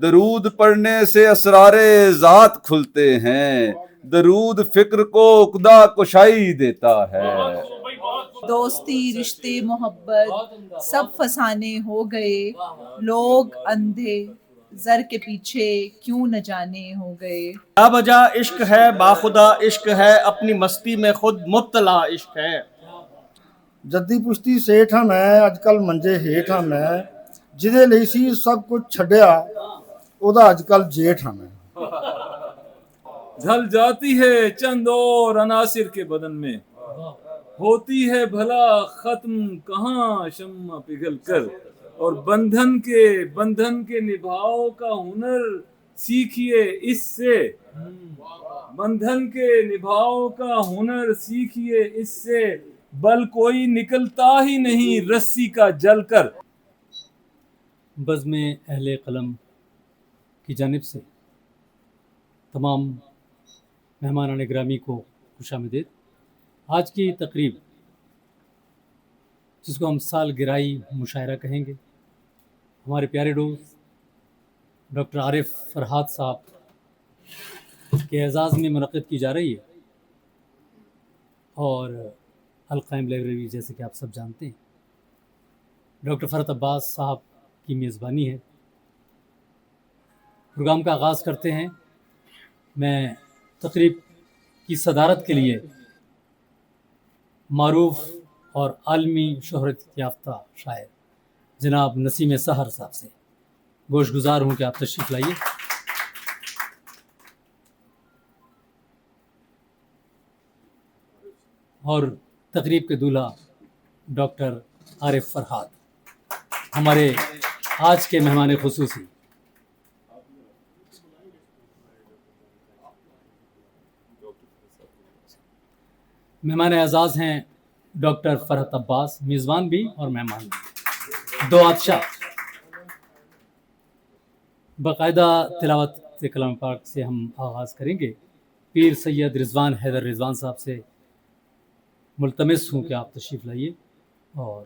درود پڑھنے سے اسرار ذات کھلتے ہیں، درود فکر کو عقدہ کشائی دیتا ہے۔ دوستی رشتے محبت سب فسانے ہو گئے، لوگ اندھے زر کے پیچھے کیوں نہ جانے ہو گئے۔ لا بجا عشق ہے، باخدا عشق ہے، اپنی مستی میں خود مبتلا عشق ہے۔ جدی پشتی سیٹھ ہاں میں، اج کل منجے ہیٹھ ہاں میں، جدے ਲਈ ਸੀ ਸਭ ਕੁਝ ਛੱਡਿਆ ਉਹਦਾ ਅੱਜ ਕੱਲ ਜੇਠ ਹਾਂ ਮੈਂ۔ ڈھل جاتی ہے چند اور عناصر کے بدن میں، ہوتی ہے بھلا ختم کہاں شمع پگھل کر، اور بندھن کے نبھاؤ کا ہنر سیکھیے اس سے، بندھن کے نبھاؤ کا ہنر سیکھیے اس سے، بل کوئی نکلتا ہی نہیں رسی کا جل کر۔ بزم اہل قلم کی جانب سے تمام مہمانان گرامی کو خوش آمدید۔ آج کی تقریب جس کو ہم سالگرہی مشاعرہ کہیں گے، ہمارے پیارے دوست ڈاکٹر عارف فرحات صاحب کے اعزاز میں منعقد کی جا رہی ہے، اور القائم لائبریری جیسے کہ آپ سب جانتے ہیں ڈاکٹر فرحت عباس صاحب کی میزبانی ہے۔ پروگرام کا آغاز کرتے ہیں۔ میں تقریب کی صدارت کے لیے معروف اور عالمی شہرت یافتہ شاعر جناب نسیم سحر صاحب سے گوش گزار ہوں کہ آپ تشریف لائیے۔ اور تقریب کے دولہا ڈاکٹر عارف فرحات ہمارے آج کے مہمان خصوصی۔ مہمان اعزاز ہیں ڈاکٹر فرحت عباس، میزبان بھی اور مہمان بھی، دو بادشاہ۔ باقاعدہ تلاوت کلام پاک سے ہم آغاز کریں گے۔ پیر سید رضوان حیدر رضوان صاحب سے ملتمس ہوں کہ آپ تشریف لائیے اور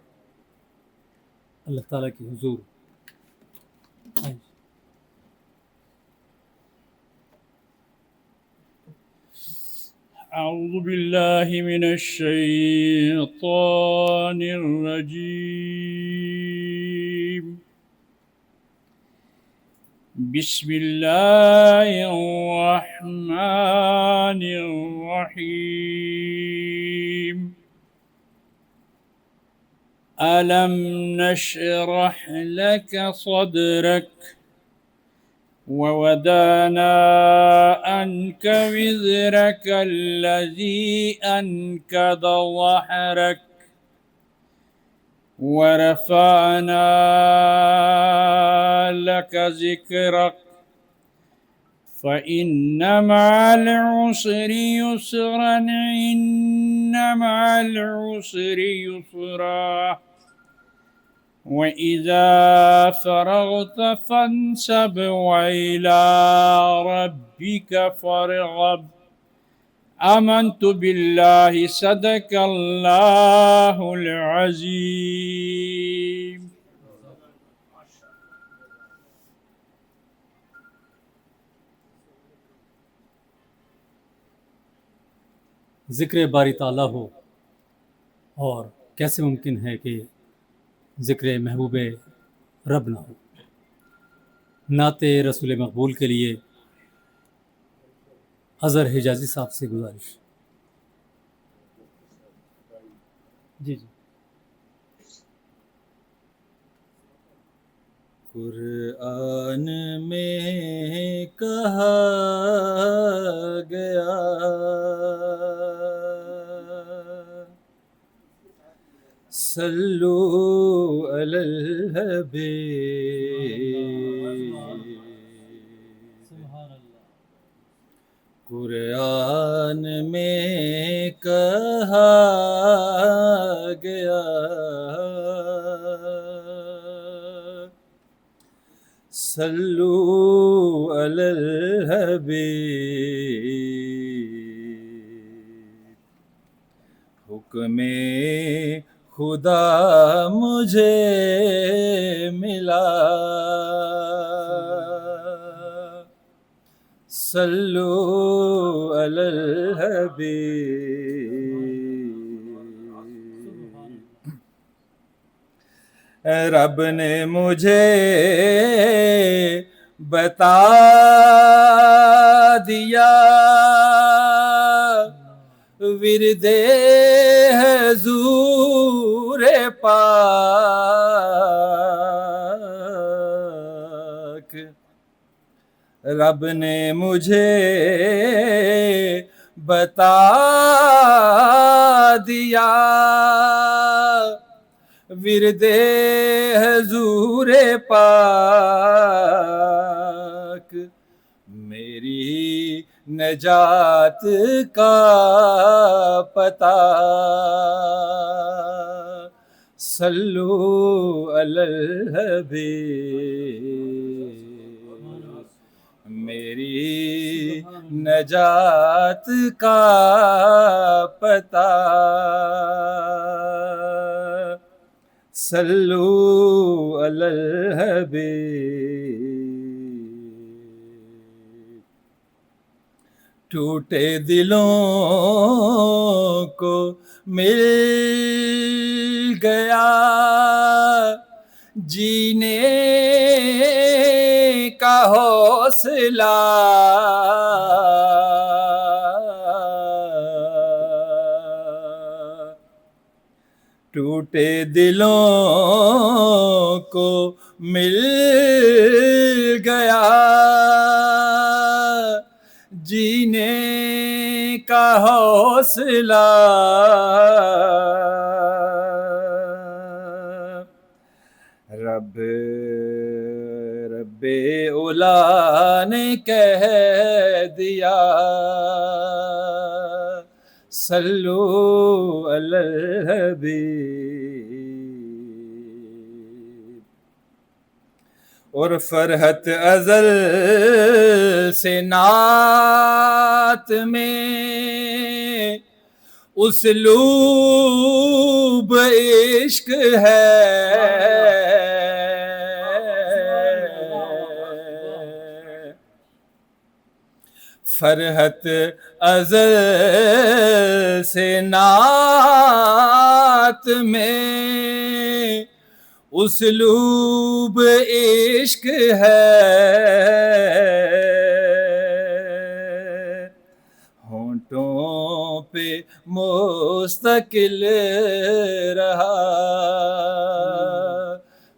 اللہ تعالیٰ کی حضور اعوذ باللہ من الشیطان الرجیم، بسم اللہ الرحمن الرحیم۔ ألم نشرح لك صدرك ووضعنا عنك وزرك الذي أنقض ظهرك ورفعنا لك ذكرك فإن مع العسر يسرا إن مع العسر يسرا وإذا فرغت فانصب وإلى ربك فارغب۔ آمنت بالله صدق الله العظيم۔ ذکر باری تعالیٰ ہو، اور کیسے ممکن ہے کہ ذکر محبوب رب نہ ہو۔ نعت رسول مقبول کے لیے اظہر حجازی صاحب سے گزارش۔ جی جی۔ قرآن میں کہا گیا صلو علی الحبیب، قرآن میں کہا گیا صلو علی الحبیب، حکم خدا مجھے ملا صلو علی الحبیب۔ رب نے مجھے بتا دیا ورد حضور پاک، رب نے مجھے بتا دیا ورد حضور پاک، میری نجات کا پتہ، صلو علی الحبیب، میری نجات کا پتہ، صلو علی الحبیب۔ ٹوٹے دلوں کو مل گیا جینے کا حوصلہ، ٹوٹے دلوں کو مل گیا جینے کا حوصلہ، رب اولا نے کہہ دیا، صلو علی الحبیب۔ اور فرحت ازل سے نعت میں اسلوب عشق ہے، فرحت ازل سے نعت میں اسلوب عشق ہے، ہونٹوں پہ مستقل رہا،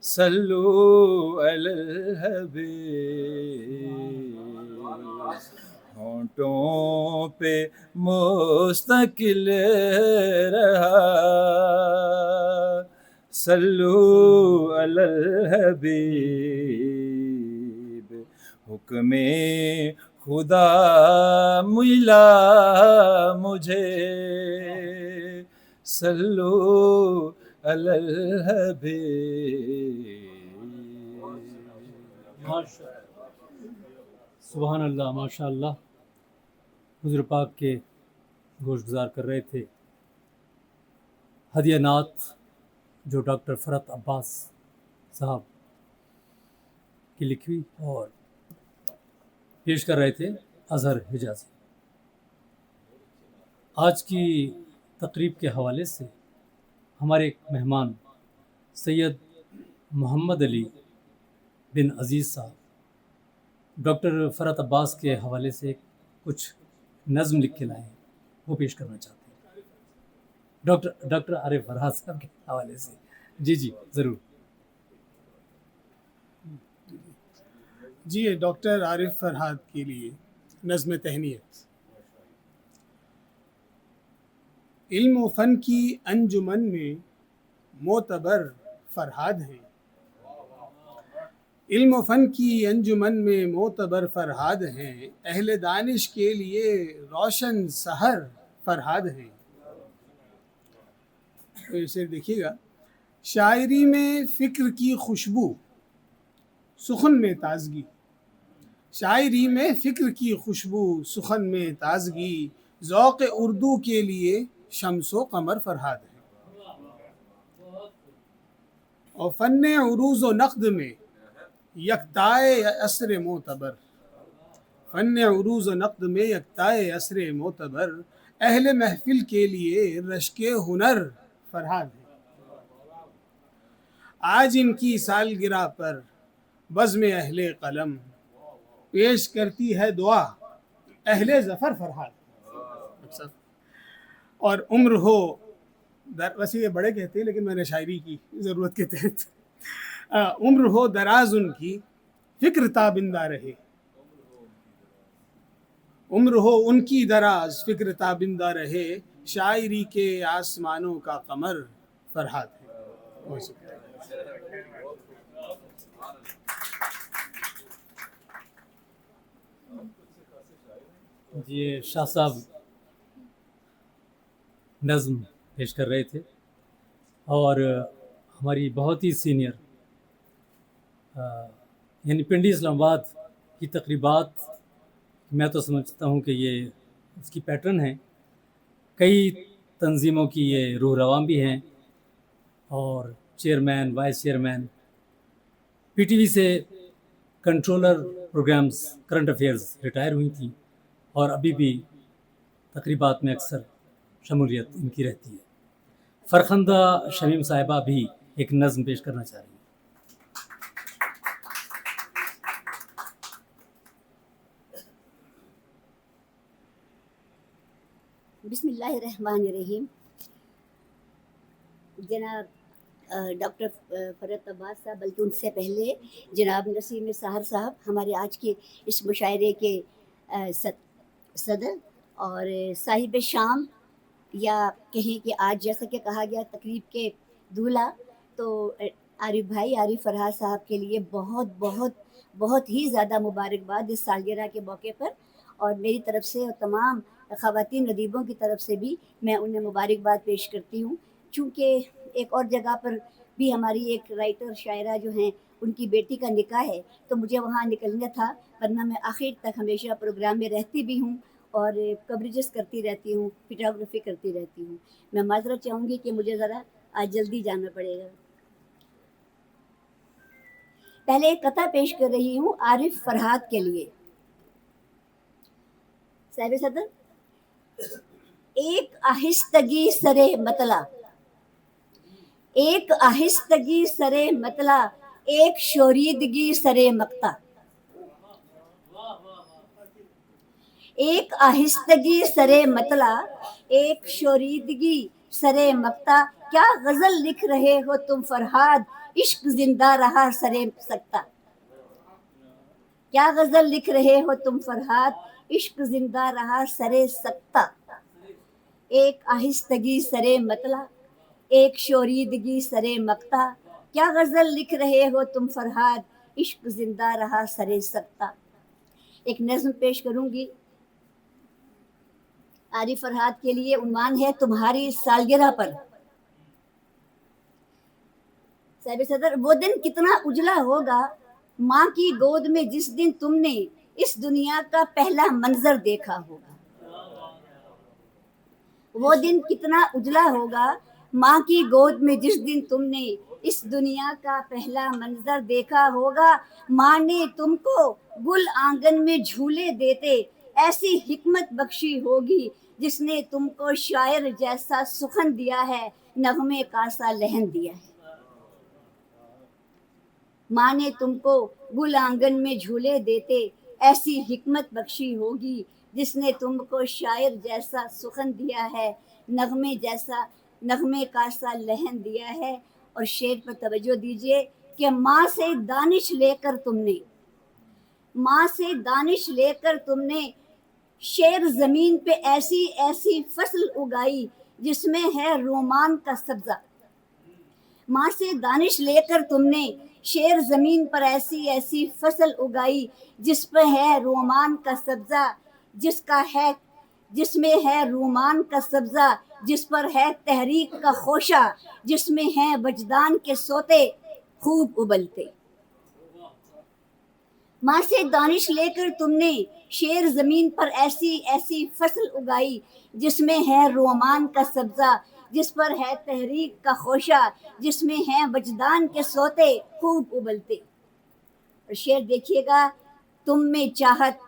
صلو علی الحبیب، ہونٹوں پہ مستقل رہا، صلو علی الحبیب۔ حکم خدا ملا مجھے، صلو علی الحبیب۔ سبحان اللہ، ماشاء اللہ۔ حضور پاک کے گوش گزار کر رہے تھے ہدیہ نعت جو ڈاکٹر فرحت عباس صاحب کی لکھی اور پیش کر رہے تھے اظہر حجازی۔ آج کی تقریب کے حوالے سے ہمارے ایک مہمان سید محمد علی بن عزیز صاحب ڈاکٹر فرحت عباس کے حوالے سے کچھ نظم لکھ کے لائے ہیں، وہ پیش کرنا چاہتے ہیں ڈاکٹر عارف فرحات صاحب کے حوالے سے۔ جی ضرور۔ جی ڈاکٹر عارف فرحات کے لیے نظم تہنیت۔ علم و فن کی انجمن میں معتبر فرہاد ہیں، علم و فن کی انجمن میں معتبر فرہاد ہیں، اہل دانش کے لیے روشن سحر فرہاد ہیں۔ تو اسے دیکھیے گا، شاعری میں فکر کی خوشبو سخن میں تازگی، شاعری میں فکر کی خوشبو سخن میں تازگی، ذوق اردو کے لیے شمس و قمر فرہاد ہے۔ اور فن عروض و نقد میں یکتائے عصر معتبر، فن عروض و نقد میں یکتائے عصر معتبر، اہل محفل کے لیے رشک ہنر فرحاد ہے۔ آج ان کی سالگرہ پر بزم اہل قلم پیش کرتی ہے دعا اہل ظفر فرحاد۔ اور عمر ہو ویسے یہ بڑے کہتے ہیں لیکن میں نے شاعری کی ضرورت کے تحت عمر ہو دراز ان کی فکر تابندہ رہے، عمر ہو ان کی دراز فکر تابندہ رہے، شاعری کے آسمانوں کا قمر فرحاد ہے۔ بہت شکریہ۔ جی شاہ صاحب نظم پیش کر رہے تھے اور ہماری بہت ہی سینئر یعنی پنڈی اسلام آباد کی تقریبات، میں تو سمجھتا ہوں کہ یہ اس کی پیٹرن ہے، کئی تنظیموں کی یہ روح رواں بھی ہیں اور chairman vice chairman, P T V سے controller programmes current affairs retire ہوئی تھیں اور ابھی بھی تقریبات میں اکثر شمولیت ان کی رہتی ہے۔ فرخندہ شمیم صاحبہ بھی ایک نظم پیش کرنا چاہ رہی ہیں۔ بسم اللہ الرحمن الرحیم۔ جناب ڈاکٹر فرت عباس صاحب، بلکہ ان سے پہلے جناب نسیم سحر صاحب، ہمارے آج کے اس مشاعرے کے صدر اور صاحب شام، یا کہیں کہ آج جیسا کہ کہا گیا تقریب کے دولہا، تو عارف بھائی عارف فرحاد صاحب کے لیے بہت بہت بہت ہی زیادہ مبارکباد اس سالگرہ کے موقع پر، اور میری طرف سے اور تمام خواتین ندیبوں کی طرف سے بھی میں انہیں مبارکباد پیش کرتی ہوں، چونکہ ایک اور جگہ پر بھی ہماری ایک رائٹر شاعرہ جو ہیں ان کی بیٹی کا نکاح ہے، تو مجھے وہاں نکلنا تھا، ورنہ میں آخر تک ہمیشہ پروگرام میں رہتی بھی ہوں اور کوریجز کرتی رہتی ہوں، فوٹوگرافی کرتی رہتی ہوں۔ میں معذرت چاہوں گی کہ مجھے ذرا آج جلدی جانا پڑے گا۔ پہلے ایک قطعہ پیش کر رہی ہوں عارف فرحاد کے لیے۔ صاحب صدر، ایک آہستگی سرے مطلع، ایک آہستگی سرے مطلع، ایک شوریدگی سرے مقطع، ایک آہستگی سرے مطلع، ایک شوریدگی سرے مقطع، کیا غزل لکھ رہے ہو تم فرحاد، عشق زندہ رہا سرے سکتہ، کیا غزل لکھ رہے ہو تم فرحاد، عشق زندہ رہا سرے سکتہ، ایک آہستگی سرے مطلع، ایک شوریدگی سرے مقطع، کیا غزل لکھ رہے ہو تم فرحاد، عشق زندہ رہا سرے سکتہ۔ ایک نظم پیش کروں گی عارف فرحاد کے لیے، عنوان ہے تمہاری سالگرہ پر۔ صاحب صدر، وہ دن کتنا اجلا ہوگا ماں کی گود میں جس دن تم نے اس دنیا کا پہلا منظر دیکھا ہوگا، وہ دن کتنا اجلا ہوگا ماں کی گود میں جس دن تم نے اس دنیا کا پہلا منظر دیکھا ہوگا، ماں نے تم کو گل آنگن میں جھولے دیتے ایسی حکمت بخشی ہوگی جس نے تم کو شاعر جیسا سخن دیا ہے، نغمے کا سا لحن دیا ہے۔ ماں نے تم کو گل آنگن میں جھولے دیتے ایسی حکمت بخشی ہوگی جس نے تم کو شاعر جیسا سخن دیا ہے، نغمے کا سا لحن دیا ہے۔ اور شعر پر توجہ دیجئے کہ ماں سے دانش لے کر تم نے، ماں سے دانش لے کر تم نے شعر زمین پہ ایسی ایسی فصل اگائی جس میں ہے رومان کا سبزہ، ماں سے دانش لے کر تم نے شعر زمین پر ایسی ایسی فصل اگائی جس پہ ہے رومان کا سبزہ، جس میں ہے رومان کا سبزہ، جس پر ہے تحریک کا خوشہ، جس میں ہے وجدان کے سوتے خوب ابلتے۔ ماں سے دانش لے کر تم نے شعر زمین پر ایسی ایسی فصل اگائی جس میں ہے رومان کا سبزہ، جس پر ہے تحریک کا خوشہ، جس میں ہے وجدان کے سوتے خوب ابلتے۔ اور شعر دیکھیے گا، تم میں چاہت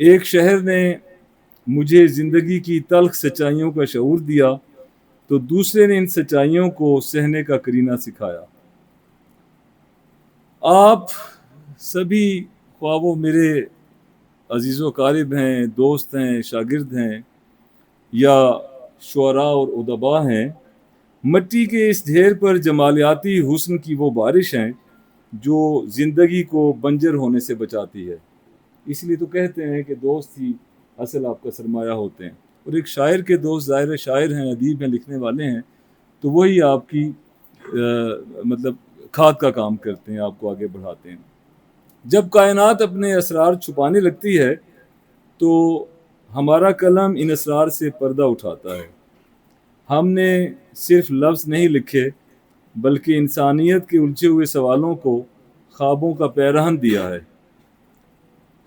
ایک شہر نے مجھے زندگی کی تلخ سچائیوں کا شعور دیا تو دوسرے نے ان سچائیوں کو سہنے کا کرینہ سکھایا۔ آپ سبھی، خواہ وہ میرے عزیز و اقارب ہیں، دوست ہیں، شاگرد ہیں یا شعراء اور ادباء ہیں، مٹی کے اس ڈھیر پر جمالیاتی حسن کی وہ بارش ہیں جو زندگی کو بنجر ہونے سے بچاتی ہے۔ اس لیے تو کہتے ہیں کہ دوست ہی اصل آپ کا سرمایہ ہوتے ہیں، اور ایک شاعر کے دوست ظاہر شاعر ہیں، ادیب ہیں، لکھنے والے ہیں، تو وہی آپ کی مطلب کھاد کا کام کرتے ہیں، آپ کو آگے بڑھاتے ہیں۔ جب کائنات اپنے اسرار چھپانے لگتی ہے تو ہمارا قلم ان اسرار سے پردہ اٹھاتا ہے۔ ہم نے صرف لفظ نہیں لکھے بلکہ انسانیت کے الجھے ہوئے سوالوں کو خوابوں کا پیرہن دیا ہے۔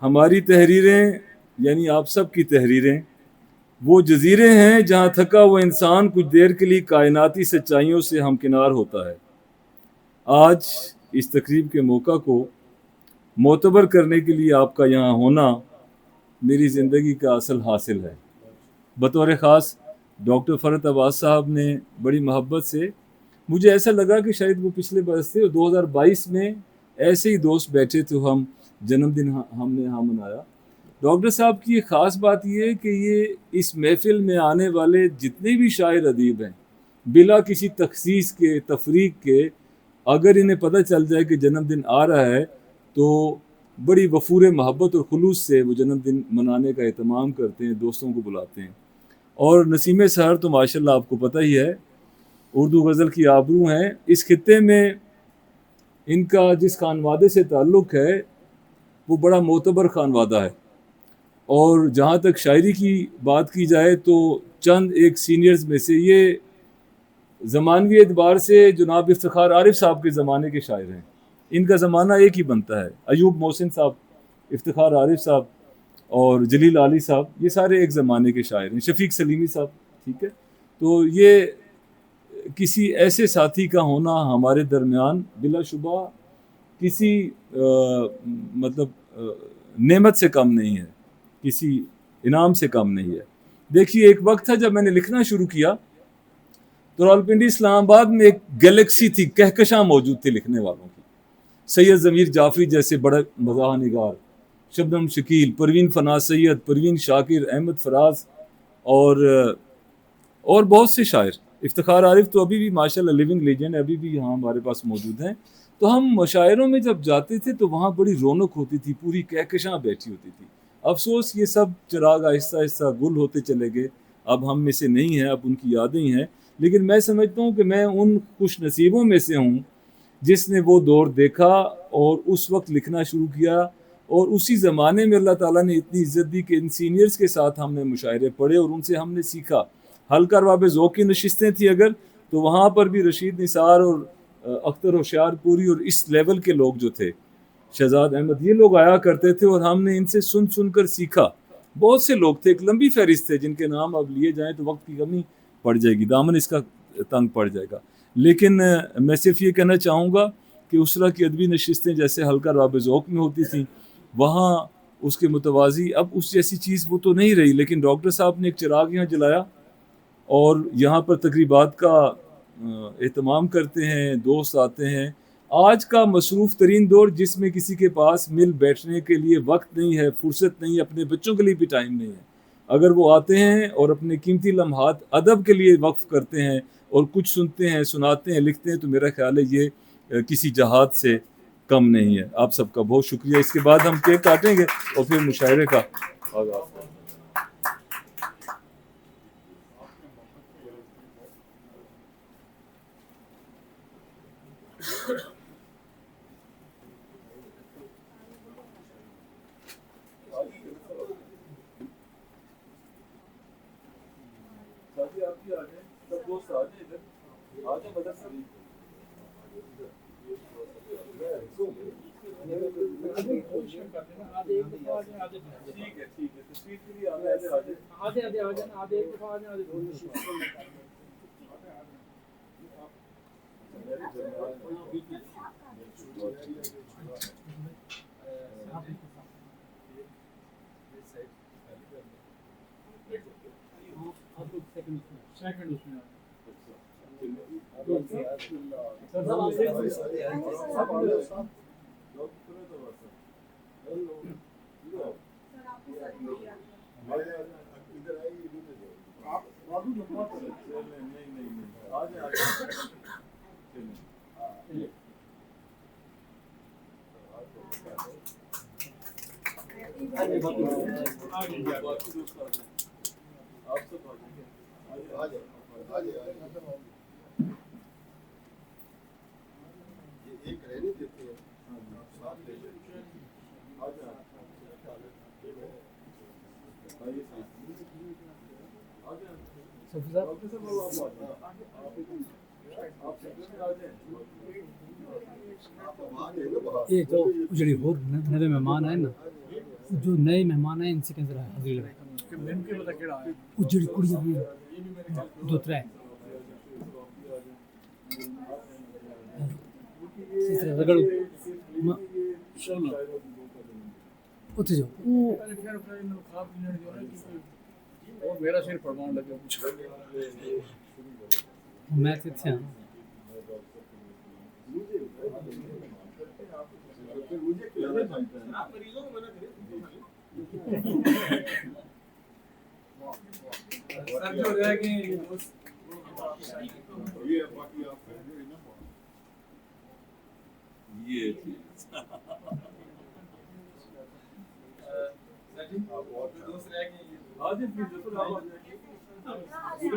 ہماری تحریریں، یعنی آپ سب کی تحریریں، وہ جزیرے ہیں جہاں تھکا ہوا انسان کچھ دیر کے لیے کائناتی سچائیوں سے ہمکنار ہوتا ہے۔ آج اس تقریب کے موقع کو معتبر کرنے کے لیے آپ کا یہاں ہونا میری زندگی کا اصل حاصل ہے۔ بطور خاص ڈاکٹر فرحت عباس صاحب نے بڑی محبت سے، مجھے ایسا لگا کہ شاید وہ پچھلے برس تھے، 2022 میں ایسے ہی دوست بیٹھے تو ہم جنم دن ہم نے یہاں منایا۔ ڈاکٹر صاحب کی ایک خاص بات یہ ہے کہ یہ اس محفل میں آنے والے جتنے بھی شاعر ادیب ہیں، بلا کسی تخصیص کے، تفریق کے، اگر انہیں پتہ چل جائے کہ جنم دن آ رہا ہے تو بڑی وفور محبت اور خلوص سے وہ جنم دن منانے کا اہتمام کرتے ہیں، دوستوں کو بلاتے ہیں۔ اور نسیم سحر تو ماشاءاللہ آپ کو پتہ ہی ہے، اردو غزل کی آبرو ہیں۔ اس خطے میں ان کا جس خانوادے سے تعلق ہے وہ بڑا معتبر خانوادہ ہے، اور جہاں تک شاعری کی بات کی جائے تو چند ایک سینئرز میں سے یہ زمانوی اعتبار سے جناب افتخار عارف صاحب کے زمانے کے شاعر ہیں۔ ان کا زمانہ ایک ہی بنتا ہے، ایوب محسن صاحب، افتخار عارف صاحب اور جلیل علی صاحب، یہ سارے ایک زمانے کے شاعر ہیں، شفیق سلیمی صاحب، ٹھیک ہے۔ تو یہ کسی ایسے ساتھی کا ہونا ہمارے درمیان بلا شبہ کسی مطلب نعمت سے کم نہیں ہے، کسی انعام سے کم نہیں ہے۔ دیکھیے ایک وقت تھا جب میں نے لکھنا شروع کیا تو راولپنڈی اسلام آباد میں ایک گلیکسی تھی، کہکشاں موجود تھی لکھنے والوں کی۔ سید ضمیر جعفری جیسے بڑے مزاح نگار، شبنم شکیل، پروین فناز سید، پروین شاکر، احمد فراز اور بہت سے شاعر۔ افتخار عارف تو ابھی بھی ماشاءاللہ لیونگ لیجنڈ ہے، ابھی بھی یہاں ہمارے پاس موجود ہیں۔ تو ہم مشاعروں میں جب جاتے تھے تو وہاں بڑی رونق ہوتی تھی، پوری کہکشاں بیٹھی ہوتی تھی۔ افسوس یہ سب چراغ آہستہ آہستہ گل ہوتے چلے گئے، اب ہم میں سے نہیں ہیں، اب ان کی یادیں ہی ہیں۔ لیکن میں سمجھتا ہوں کہ میں ان خوش نصیبوں میں سے ہوں جس نے وہ دور دیکھا اور اس وقت لکھنا شروع کیا، اور اسی زمانے میں اللہ تعالیٰ نے اتنی عزت دی کہ ان سینئرز کے ساتھ ہم نے مشاعرے پڑھے اور ان سے ہم نے سیکھا۔ حلقہ ارباب ذوق کی نشستیں تھیں اگر، تو وہاں پر بھی رشید نثار اور اختر ہوشیار پوری اور اس لیول کے لوگ جو تھے، شہزاد احمد، یہ لوگ آیا کرتے تھے اور ہم نے ان سے سن کر سیکھا۔ بہت سے لوگ تھے، ایک لمبی فہرست ہے جن کے نام اب لیے جائیں تو وقت کی کمی پڑ جائے گی، دامن اس کا تنگ پڑ جائے گا۔ لیکن میں صرف یہ کہنا چاہوں گا کہ اس طرح کی ادبی نشستیں جیسے حلقہ ارباب ذوق میں ہوتی تھیں، وہاں اس کے متوازی اب اس جیسی چیز وہ تو نہیں رہی، لیکن ڈاکٹر صاحب نے ایک چراغ یہاں جلایا اور یہاں پر تقریبات کا اہتمام کرتے ہیں، دوست آتے ہیں۔ آج کا مصروف ترین دور جس میں کسی کے پاس مل بیٹھنے کے لیے وقت نہیں ہے، فرصت نہیں ہے، اپنے بچوں کے لیے بھی ٹائم نہیں ہے، اگر وہ آتے ہیں اور اپنے قیمتی لمحات ادب کے لیے وقف کرتے ہیں اور کچھ سنتے ہیں، سناتے ہیں، لکھتے ہیں، تو میرا خیال ہے یہ کسی جہاد سے کم نہیں ہے۔ آپ سب کا بہت شکریہ۔ اس کے بعد ہم کیک کاٹیں گے اور پھر مشاعرے کا آغاز کریں گے۔ یہ جو جڑی اور نئے مہمان آئے نا جو نئے مہمان آئے ان سے کہیں ذرا حاضری لگائے وہ جڑی کڑی بھی دو ترے رگڑ اتنے جاؤ میرا سر فرمان لگا میں تو اتنے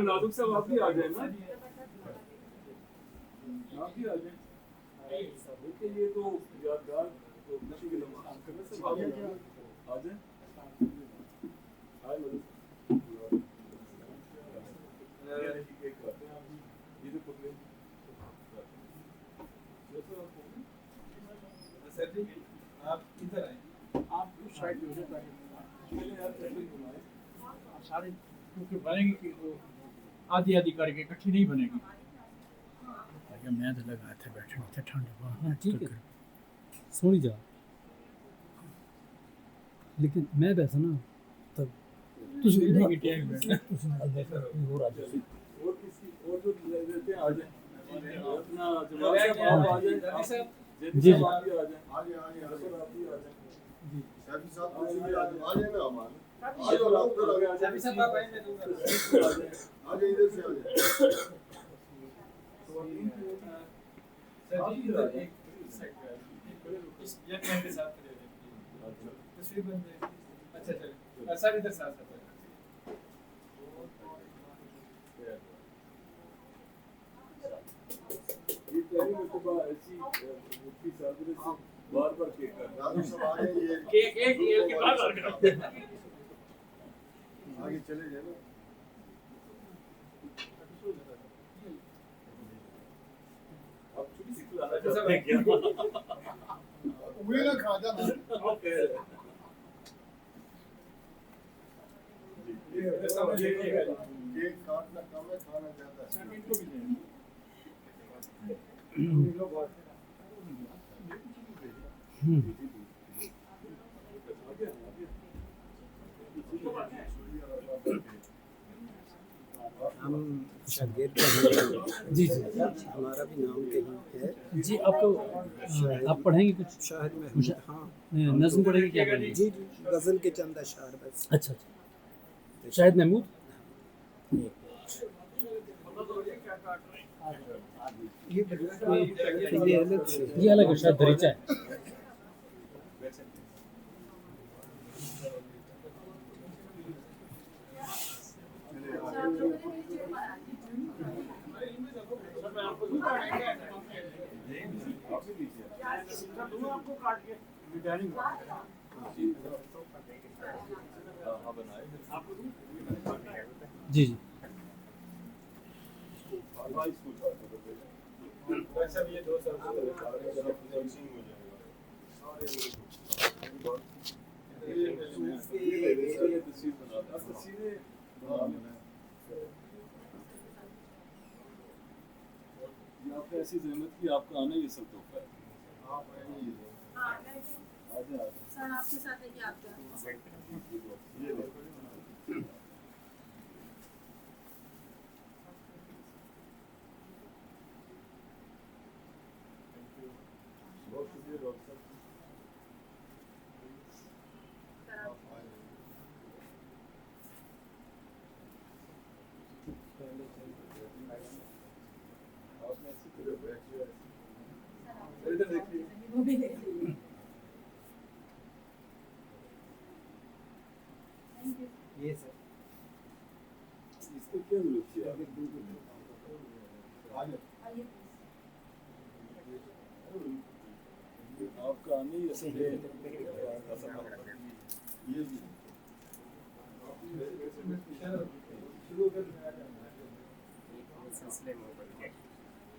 نازک صاحب آپ بھی آ جائیں نا آپ بھی آ جائیں یہ تو یادگار آ جائیں آپ ادھر آئیں آپ اس سائڈ ہو جائے سارے کیونکہ بنے گی کہ وہ آدھی آدھی کر کے اکٹھی نہیں بنے گی. میں تو لگا تھا بیٹھنے تھے ٹھنڈ. ہاں ٹھیک ہے سونی جا لیکن میں بیٹھا نا تب جی بار بار آگے چلے جائے نا کیک کاٹنا کم ہے کھانا زیادہ ہے. ہم شاگرد جی جی ہمارا بھی نام کہیں ہے. جی آپ کو آپ پڑھیں گے کچھ شاہد محمود. ہاں نظم پڑھیں گے کیا پڑھیں گے؟ جی جی غزل کے چند اشعار بس. اچھا اچھا شاہد محمود یہ الگ سے یہ الگ ہے شاید دریچہ ہے. جی جی آپ نے ایسی زحمت کی آپ کا آنا یہ سب تحفہ ہے. سر آپ کے ساتھ ہے کہ آپ کا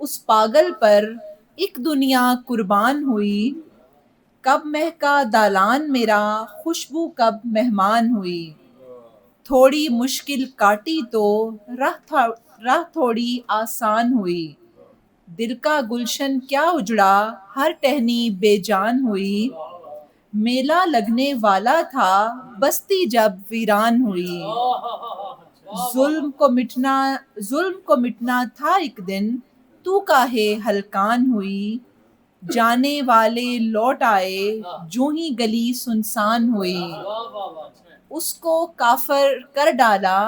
اس پاگل پر ایک دنیا قربان ہوئی، کب مہکا دالان میرا خوشبو کب مہمان ہوئی، تھوڑی مشکل کاٹی تو راہ تھوڑی آسان ہوئی، دل کا گلشن کیا اجڑا ہر ٹہنی بے جان ہوئی، میلہ لگنے والا تھا بستی جب ویران ہوئی، ظلم کو مٹنا تھا ایک دن تو کاہے ہلکان ہوئی، جانے والے لوٹ آئے جو ہی گلی سنسان ہوئی، اس کو کافر کر ڈالا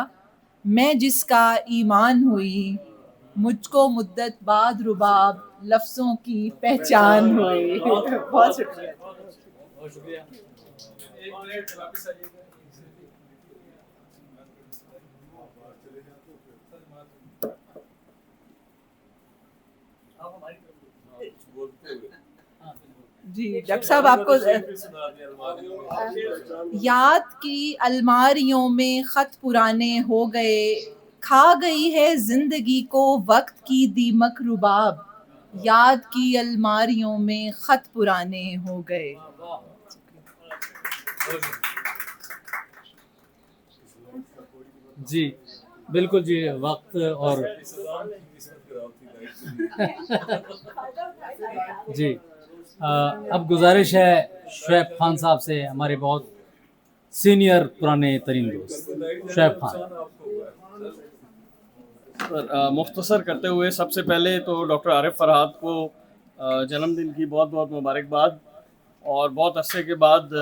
میں جس کا ایمان ہوئی، مجھ کو مدت بعد رباب لفظوں کی پہچان ہوئی۔ بہت شکریہ۔ بہت شکریہ۔ جی ڈاکٹر صاحب، آپ کو یاد کی الماریوں میں خط پرانے ہو گئے، کھا گئی ہے زندگی کو وقت کی دیمک رباب، یاد کی الماریوں میں خط پرانے ہو گئے۔ جی بالکل جی، وقت اور جی اب گزارش ہے شعیب خان صاحب سے، ہمارے بہت سینئر پرانے ترین دوست شعیب خان۔ مختصر کرتے ہوئے سب سے پہلے تو ڈاکٹر عارف فرحات کو جنم دن کی بہت بہت مبارکباد، اور بہت عرصے کے بعد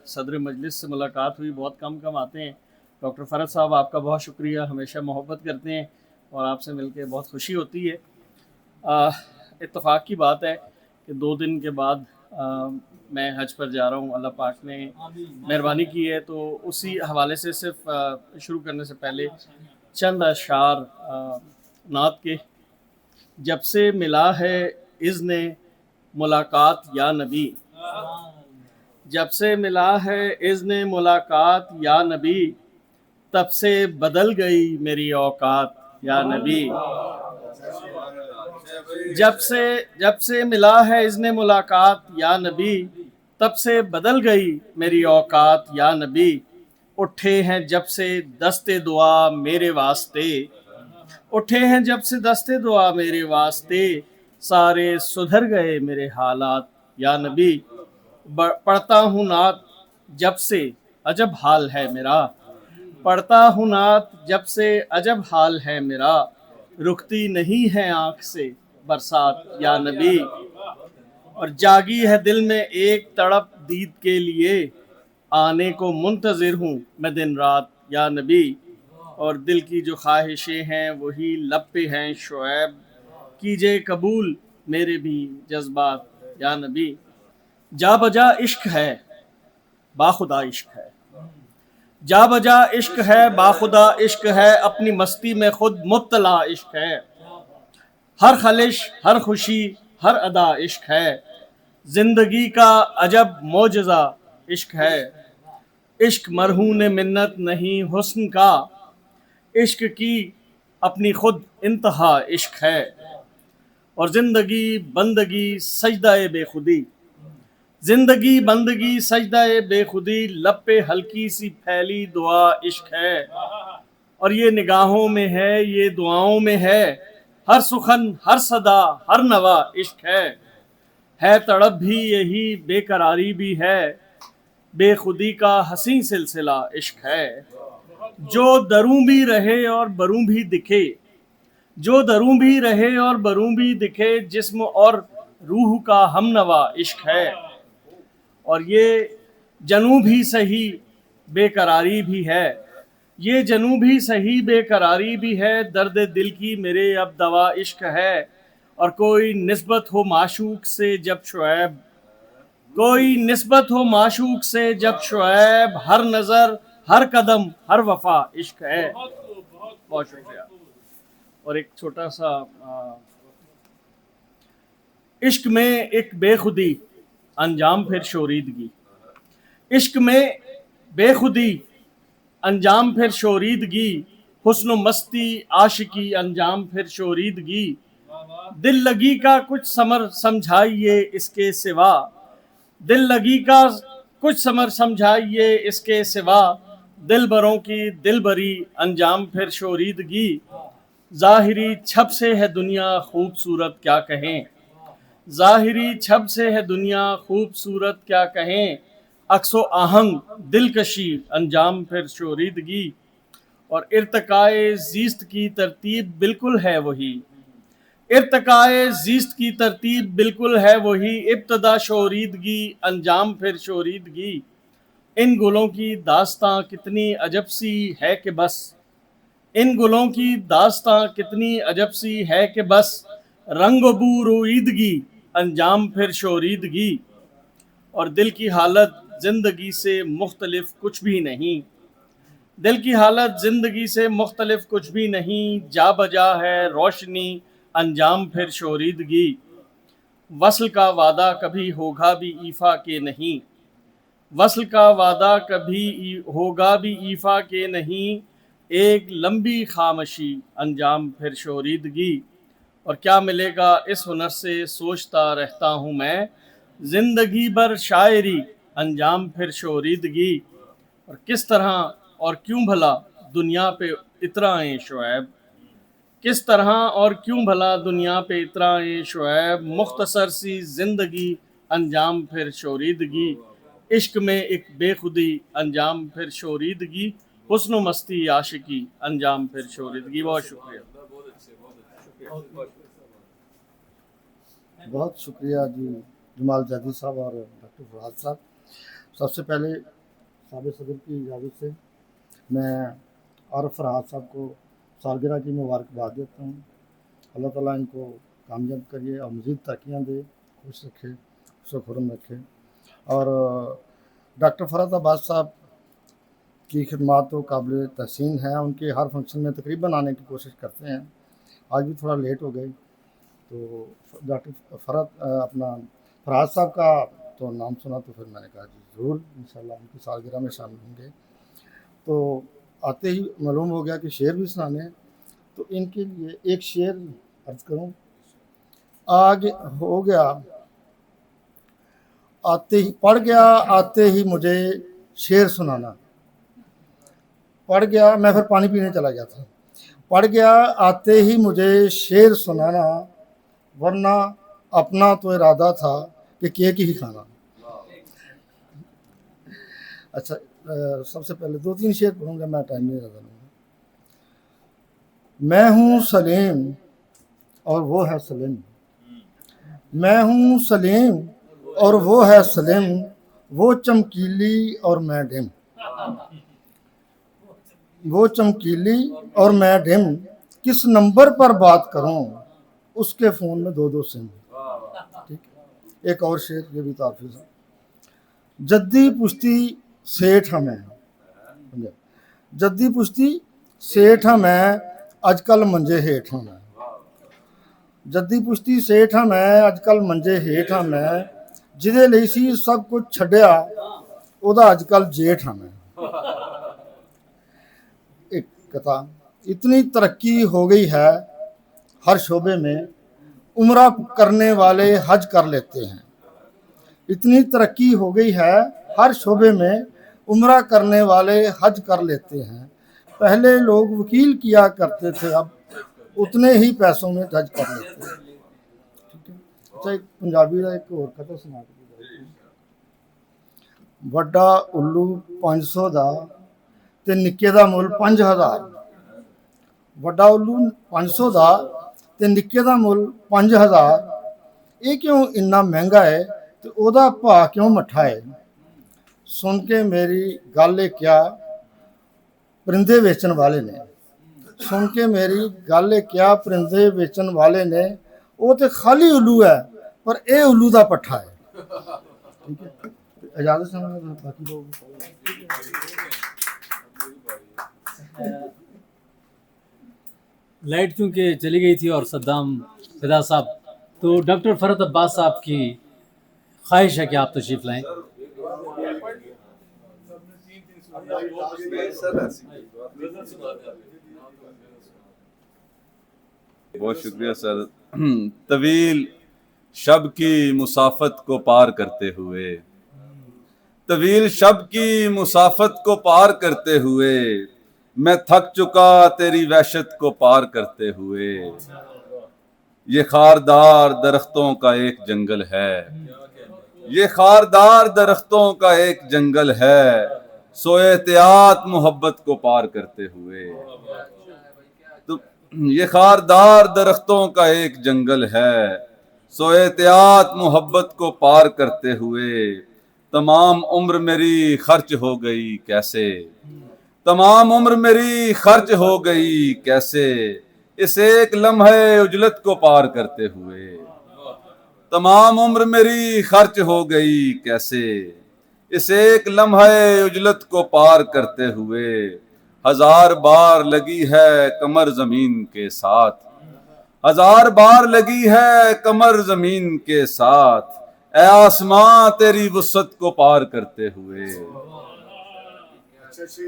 صدر مجلس سے ملاقات ہوئی، بہت کم آتے ہیں۔ ڈاکٹر فرحت صاحب آپ کا بہت شکریہ، ہمیشہ محبت کرتے ہیں اور آپ سے مل کے بہت خوشی ہوتی ہے۔ اتفاق کی بات ہے کہ 2 دن کے بعد میں حج پر جا رہا ہوں، اللہ پاک نے مہربانی کی ہے، تو اسی حوالے سے صرف شروع کرنے سے پہلے چند اشعار نعت کے۔ جب سے ملا ہے اذن ملاقات یا نبی، جب سے ملا ہے اذن ملاقات یا نبی، تب سے بدل گئی میری اوقات یا نبی، جب سے ملا ہے اذن ملاقات یا نبی، تب سے بدل گئی میری اوقات یا نبی، اٹھے ہیں جب سے دست دعا میرے واسطے، اٹھے ہیں جب سے دست دعا میرے واسطے، سارے سدھر گئے میرے حالات یا نبی، پڑھتا ہوں نعت جب سے عجب حال ہے میرا، پڑھتا ہوں نعت جب سے عجب حال ہے میرا، رکتی نہیں ہے آنکھ سے برسات یا نبی، اور جاگی ہے دل میں ایک تڑپ دید کے لیے، آنے کو منتظر ہوں میں دن رات یا نبی، اور دل کی جو خواہشیں ہیں وہی لب پہ ہیں شعیب، کیجے قبول میرے بھی جذبات یا نبی، جا بجا عشق ہے باخدا عشق ہے، جا بجا عشق ہے باخدا عشق ہے، اپنی مستی میں خود مبتلا عشق ہے، ہر خلش ہر خوشی ہر ادا عشق ہے، زندگی کا عجب معجزہ عشق ہے، عشق مرہون منت نہیں حسن کا، عشق کی اپنی خود انتہا عشق ہے، اور زندگی بندگی سجدہ بے خودی، زندگی بندگی سجدہ بے خودی، لب پہ ہلکی سی پھیلی دعا عشق ہے، اور یہ نگاہوں میں ہے یہ دعاؤں میں ہے، ہر سخن ہر صدا ہر نوا عشق ہے تڑپ بھی یہی بے قراری بھی ہے، بے خودی کا حسین سلسلہ عشق ہے، جو دروں بھی رہے اور بروں بھی دکھے، جو دروں بھی رہے اور بروں بھی دکھے، جسم اور روح کا ہم نوا عشق ہے، اور یہ جنوں بھی صحیح بے قراری بھی ہے، یہ جنوں بھی صحیح بے قراری بھی ہے، درد دل کی میرے اب دوا عشق ہے، اور کوئی نسبت ہو معشوق سے جب شعیب، کوئی نسبت ہو معشوق سے جب شعیب، ہر نظر ہر قدم ہر وفا عشق ہے۔ بہت شکریہ۔ اور ایک چھوٹا سا عشق میں ایک بے خودی انجام پھر شوریدگی، عشق میں بے خودی انجام پھر شوریدگی، حسن و مستی عاشقی انجام پھر شوریدگی، دل لگی کا کچھ ثمر سمجھائیے اس کے سوا، دل لگی کا کچھ ثمر سمجھائیے اس کے سوا، دل بروں کی دل بری انجام پھر شوریدگی، ظاہری چھب سے ہے دنیا خوبصورت کیا کہیں، ظاہری چھب سے ہے دنیا خوبصورت کیا کہیں، عکس و آہنگ دلکشی انجام پھر شوریدگی، اور ارتقائے زیست کی ترتیب بالکل ہے وہی، ارتقائے زیست کی ترتیب بالکل ہے وہی، ابتدا شوریدگی انجام پھر شوریدگی، ان گلوں کی داستاں کتنی عجب سی ہے کہ بس، ان گلوں کی داستاں کتنی عجب سی ہے کہ بس، رنگ و بو رویدگی انجام پھر شوریدگی، اور دل کی حالت زندگی سے مختلف کچھ بھی نہیں، دل کی حالت زندگی سے مختلف کچھ بھی نہیں، جا بجا ہے روشنی انجام پھر شوریدگی، وصل کا وعدہ کبھی ہوگا بھی ایفا کے نہیں، وصل کا وعدہ کبھی ہوگا بھی ایفا کے نہیں، ایک لمبی خامشی انجام پھر شوریدگی، اور کیا ملے گا اس ہنر سے سوچتا رہتا ہوں میں، زندگی بھر شاعری انجام پھر شوریدگی، اور کس طرح اور کیوں بھلا دنیا پہ اترائیں شعیب، کس طرح اور کیوں بھلا دنیا پہ اترائیں شعیب، مختصر سی زندگی انجام پھر شوریدگی، عشق میں ایک بے خودی انجام پھر شوریدگی، حسن و مستی عاشقی انجام پھر شوریدگی۔ بہت شکریہ۔ بہت شکریہ جی جمال زیدی صاحب اور ڈاکٹر فرحات صاحب۔ سب سے پہلے سابق صدر کی اجازت سے میں عارف فرحات صاحب کو سالگرہ کی مبارکباد دیتا ہوں۔ اللہ تعالیٰ ان کو کامیاب کریے اور مزید ترقیاں دے، خوش رکھے، خوش و خرم رکھے۔ اور ڈاکٹر فرحت عباس صاحب کی خدمات تو قابل تحسین ہیں، ان کے ہر فنکشن میں تقریباً آنے کی کوشش کرتے ہیں، آج بھی تھوڑا لیٹ ہو گئی، تو ڈاکٹر فرحات صاحب کا تو نام سنا تو پھر میں نے کہا جی ضرور انشاءاللہ ان کی سالگرہ میں شامل ہوں گے۔ تو آتے ہی معلوم ہو گیا کہ شعر بھی سنانے ہیں، تو ان کے لیے ایک شعر عرض کروں۔ آگے ہو گیا آتے ہی پڑھ گیا آتے ہی مجھے شعر سنانا، پڑھ گیا، میں پھر پانی پینے چلا گیا تھا، پڑھ گیا آتے ہی مجھے شعر سنانا، ورنہ اپنا تو ارادہ تھا کہ کیک ہی کھانا۔ اچھا سب سے پہلے 2-3 شعر پڑھوں گا، میں ٹائم نہیں زیادہ لوں گا۔ میں ہوں سلیم اور وہ ہے سلیم، میں ہوں سلیم اور وہ ہے سلیم، وہ چمکیلی اور میں ڈم، وہ چمکیلی اور میں ڈم، کس نمبر پر بات کروں اس کے فون میں 2 سم۔ ٹھیک ہے، ایک اور شعر یہ بھی تحفظ ہے۔ جدی پشتی سیٹھ میں، جدی پشتی سیٹھ میں اج کل منجے ہیٹھ میں، جدی پشتی سیٹھ میں اج کل منجے ہیٹھ میں، جدے ਲਈ ਸੀ ਸਭ ਕੁਝ ਛੱਡਿਆ ਉਹਦਾ ਅੱਜ ਕੱਲ ਜੇਠ میں۔ ایک قطع، اتنی ترقی ہو گئی ہے ہر شعبے میں، عمرہ کرنے والے حج کر لیتے ہیں، اتنی ترقی ہو گئی ہے ہر شعبے میں، عمرہ کرنے والے حج کر لیتے ہیں، پہلے لوگ وکیل کیا کرتے تھے، اب اتنے ہی پیسوں میں جج کر لیتے ہیں۔ ٹھیک ہے، اچھا ایک پنجابی کا ایک اور قطع سنا کے ਵੱਡਾ ਉੱਲੂ 500 ਦਾ ਤੇ ਨਿੱਕੇ ਦਾ ਮੁੱਲ 5000، ਵੱਡਾ ਉੱਲੂ 500 ਦਾ ਤੇ ਨਿੱਕੇ ਦਾ ਮੁੱਲ 5000, ਇਹ ਕਿਉਂ ਇੰਨਾ ਮਹਿੰਗਾ ਹੈ ਤੇ ਉਹਦਾ ਭਾਅ ਕਿਉਂ ਮੱਠਾ ਹੈ। ਸੁਣ ਕੇ ਮੇਰੀ ਗੱਲ ਇਹ ਕਿਹਾ ਪਰਿੰਦੇ ਵੇਚਣ ਵਾਲੇ ਨੇ, ਸੁਣ ਕੇ ਮੇਰੀ ਗੱਲ ਇਹ ਕਿਹਾ ਪਰਿੰਦੇ ਵੇਚਣ ਵਾਲੇ ਨੇ, ਉਹ ਤੇ ਖਾਲੀ ਉੱਲੂ ਹੈ ਪਰ ਇਹ ਉੱਲੂ ਦਾ ਪੱਠਾ ہے۔ ٹھیک ہے، اجازت سے باقی لوگ لائٹ چونکہ چلی گئی تھی اور صدام فدا صاحب، تو ڈاکٹر فرحت عباس صاحب کی خواہش ہے کہ آپ تشریف لائیں۔ بہت شکریہ سر. طویل شب کی مسافت کو پار کرتے ہوئے، طویل شب کی مسافت کو پار کرتے ہوئے، میں تھک چکا تیری وحشت کو پار کرتے ہوئے. یہ خاردار درختوں کا ایک جنگل ہے، یہ خاردار درختوں کا ایک جنگل ہے، سو احتیاط محبت کو پار کرتے ہوئے. تو یہ خاردار درختوں کا ایک جنگل ہے، سو احتیاط محبت کو پار کرتے ہوئے. تمام عمر میری خرچ ہو گئی کیسے، تمام عمر میری خرچ ہو گئی کیسے، اس ایک لمحے اجلت کو پار کرتے ہوئے. تمام عمر میری خرچ ہو گئی کیسے، اس ایک لمحے اجلت کو پار کرتے ہوئے. ہزار بار لگی ہے کمر زمین کے ساتھ، ہزار بار لگی ہے کمر زمین کے ساتھ، اے آسماں تیری وسعت کو پار کرتے ہوئے.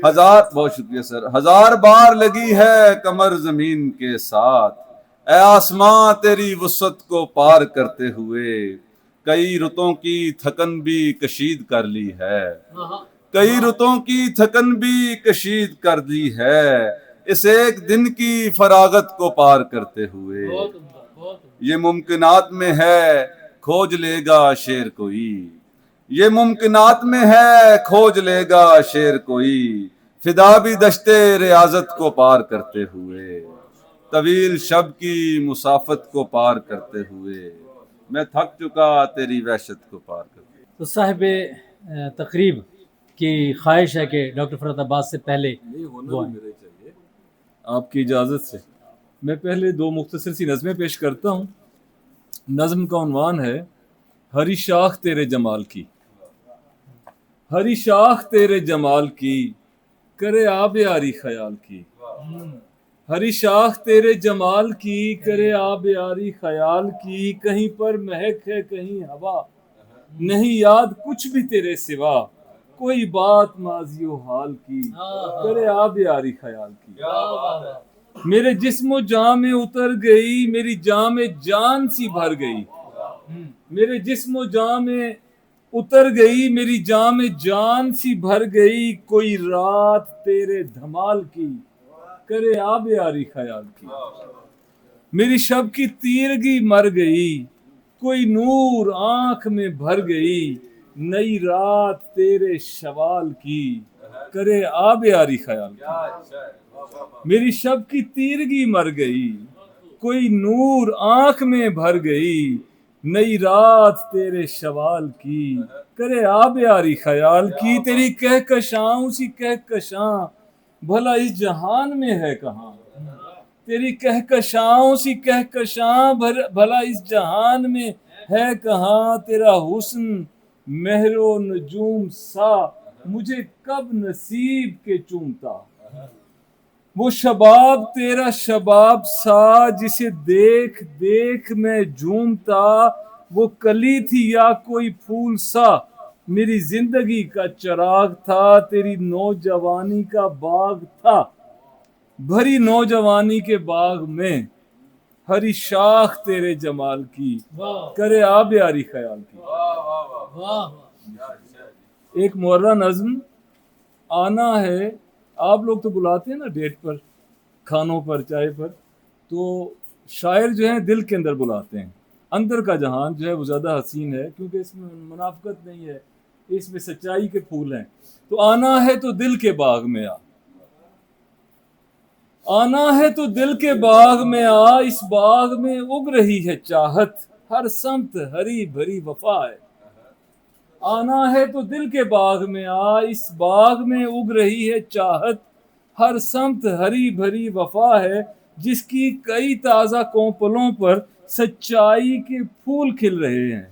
بہت شکریہ سر. ہزار بار لگی ہے کمر زمین کے ساتھ، اے آسماں تیری وسعت کو پار کرتے ہوئے. کئی رتوں کی تھکن بھی کشید کر لی ہے، کئی رتوں کی تھکن بھی کشید کر لی ہے، اس ایک دن کی فراغت کو پار کرتے ہوئے. یہ ممکنات میں ہے کھوج لے گا شیر کوئی، یہ ممکنات میں ہے کھوج لے گا شیر کوئی، فدا بھی دشتے ریاضت کو پار کرتے ہوئے. طویل شب کی مسافت کو پار کرتے ہوئے، میں تھک چکا تیری وحشت کو پار کرتے ہوئے. تو صاحب تقریب کی خواہش ہے کہ ڈاکٹر فرحت عباس سے پہلے ہونا بھی میرا چاہیے آپ کی اجازت سے میں پہلے دو مختصر سی نظمیں پیش کرتا ہوں. نظم کا عنوان ہے ہری شاخ تیرے جمال کی. ہری شاخ تیرے جمال کی کرے آب یاری خیال کی. ہری شاخ تیرے جمال کی کرے آب یاری خیال کی. کہیں پر مہک ہے کہیں ہوا، نہیں یاد کچھ بھی تیرے سوا، کوئی بات ماضی و حال کی کرے آب یاری خیال کی. میرے جسم و جان میں اتر گئی، میری جان میں جان سی بھر گئی. میرے جسم و جان میں اتر گئی، میری جان میں جان سی بھر گئی. کوئی رات تیرے دھمال کی کرے آب یاری خیال کی. میری شب کی تیرگی مر گئی، کوئی نور آنکھ میں بھر گئی. نئی رات تیرے شوال کی کرے آب یاری خیال کی. میری شب کی تیرگی مر گئی، کوئی نور آنکھ میں بھر گئی. نئی رات تیرے شوال کی کرے آب یاری خیال کی. تیری کہکشاں اسی کہکشاں بھلا اس جہان میں ہے کہاں. تیری کہکشاں اسی کہکشاں بھلا اس جہان میں ہے کہاں. تیرا حسن مہر و نجوم سا مجھے کب نصیب کے چومتا. وہ شباب تیرا شباب سا جسے دیکھ دیکھ میں جھومتا. وہ کلی تھی یا کوئی پھول سا میری زندگی کا چراغ تھا. تیری نوجوانی کا باغ تھا، بھری نوجوانی کے باغ میں ہری شاخ تیرے جمال کی کرے آب یاری خیال کی. ایک مرہ نظم آنا ہے. آپ لوگ تو بلاتے ہیں نا ڈیٹ پر، کھانوں پر، چائے پر، تو شاعر جو ہیں دل کے اندر بلاتے ہیں. اندر کا جہان جو ہے وہ زیادہ حسین ہے کیونکہ اس میں منافقت نہیں ہے، اس میں سچائی کے پھول ہیں. تو آنا ہے تو دل کے باغ میں آ، آنا ہے تو دل کے باغ میں آ. اس باغ میں اگ رہی ہے چاہت، ہر سمت ہری بھری وفا ہے. آنا ہے تو دل کے باغ میں آ. اس باغ میں اگ رہی ہے چاہت، ہر سمت ہری بھری وفا ہے. جس کی کئی تازہ کونپلوں پر سچائی کے پھول کھل رہے ہیں،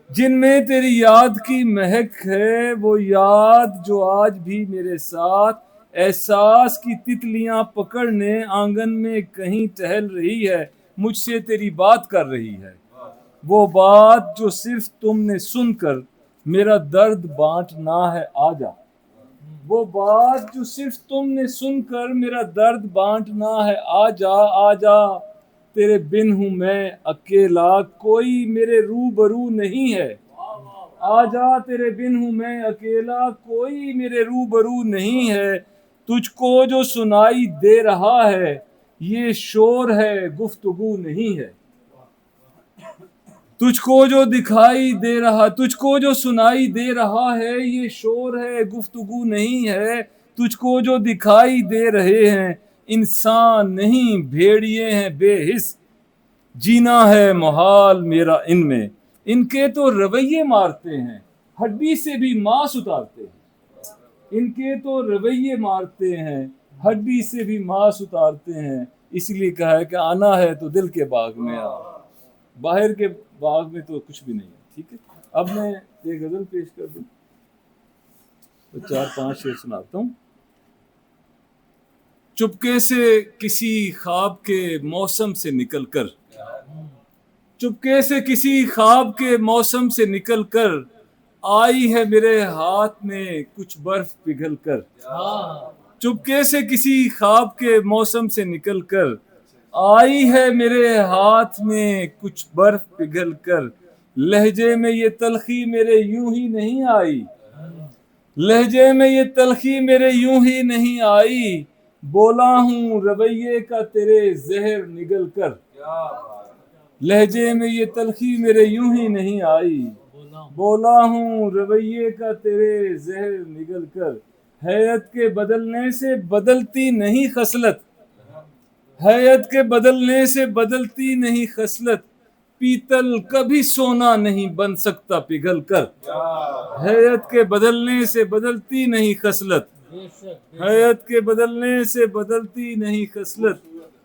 جن میں تیری یاد کی مہک ہے. وہ یاد جو آج بھی میرے ساتھ احساس کی تتلیاں پکڑنے آنگن میں کہیں ٹہل رہی ہے، مجھ سے تیری بات کر رہی ہے. وہ بات جو صرف تم نے سن کر میرا درد بانٹنا ہے، آ جا. وہ بات جو صرف تم نے سن کر میرا درد بانٹنا ہے، آ جا آ جا. تیرے بن ہوں میں اکیلا، کوئی میرے روبرو نہیں ہے۔ آ جا تیرے بن ہوں میں اکیلا، کوئی میرے روبرو نہیں ہے۔ تجھ کو جو سنائی دے رہا ہے یہ شور ہے گفتگو نہیں ہے۔ تجھ کو جو دکھائی دے رہا، تجھ کو جو سنائی دے رہا ہے یہ شور ہے گفتگو نہیں ہے۔ تجھ کو جو دکھائی دے رہے ہیں انسان نہیں بھیڑیے ہیں بے حس، جینا ہے محال میرا ان میں۔ ان کے تو رویے مارتے ہیں، ہڈی سے بھی ماس اتارتے ہیں۔ ان کے تو رویے مارتے ہیں، ہڈی سے بھی ماس اتارتے ہیں۔ اس لیے کہا ہے کہ آنا ہے تو دل کے باغ میں آ، باہر کے باغ میں تو کچھ بھی نہیں ہے۔ ٹھیک ہے، اب میں ایک غزل پیش کر دوں تو 4-5 شعر سناتا ہوں۔ چپکے سے کسی خواب کے موسم سے نکل کر، چپکے سے کسی خواب کے موسم سے نکل کر، آئی ہے میرے ہاتھ میں کچھ برف پگھل کر۔ چپکے سے کسی خواب کے موسم سے نکل کر، آئی ہے میرے ہاتھ میں کچھ برف پگھل کر۔ لہجے میں یہ تلخی میرے یوں ہی نہیں آئی، لہجے میں یہ تلخی میرے یوں ہی نہیں آئی، بولا ہوں رویے کا تیرے زہر نگل کر۔ لہجے میں یہ تلخی میرے یوں ہی نہیں آئی، بولا ہوں رویے کا تیرے زہر نگل کر۔ ہیئت کے بدلنے سے بدلتی نہیں خصلت، ہیئت کے بدلنے سے بدلتی نہیں خصلت، پیتل کبھی سونا نہیں بن سکتا پگھل کر۔ ہیئت کے بدلنے سے بدلتی نہیں خصلت، ہیئت کے بدلنے سے بدلتی نہیں خصلت،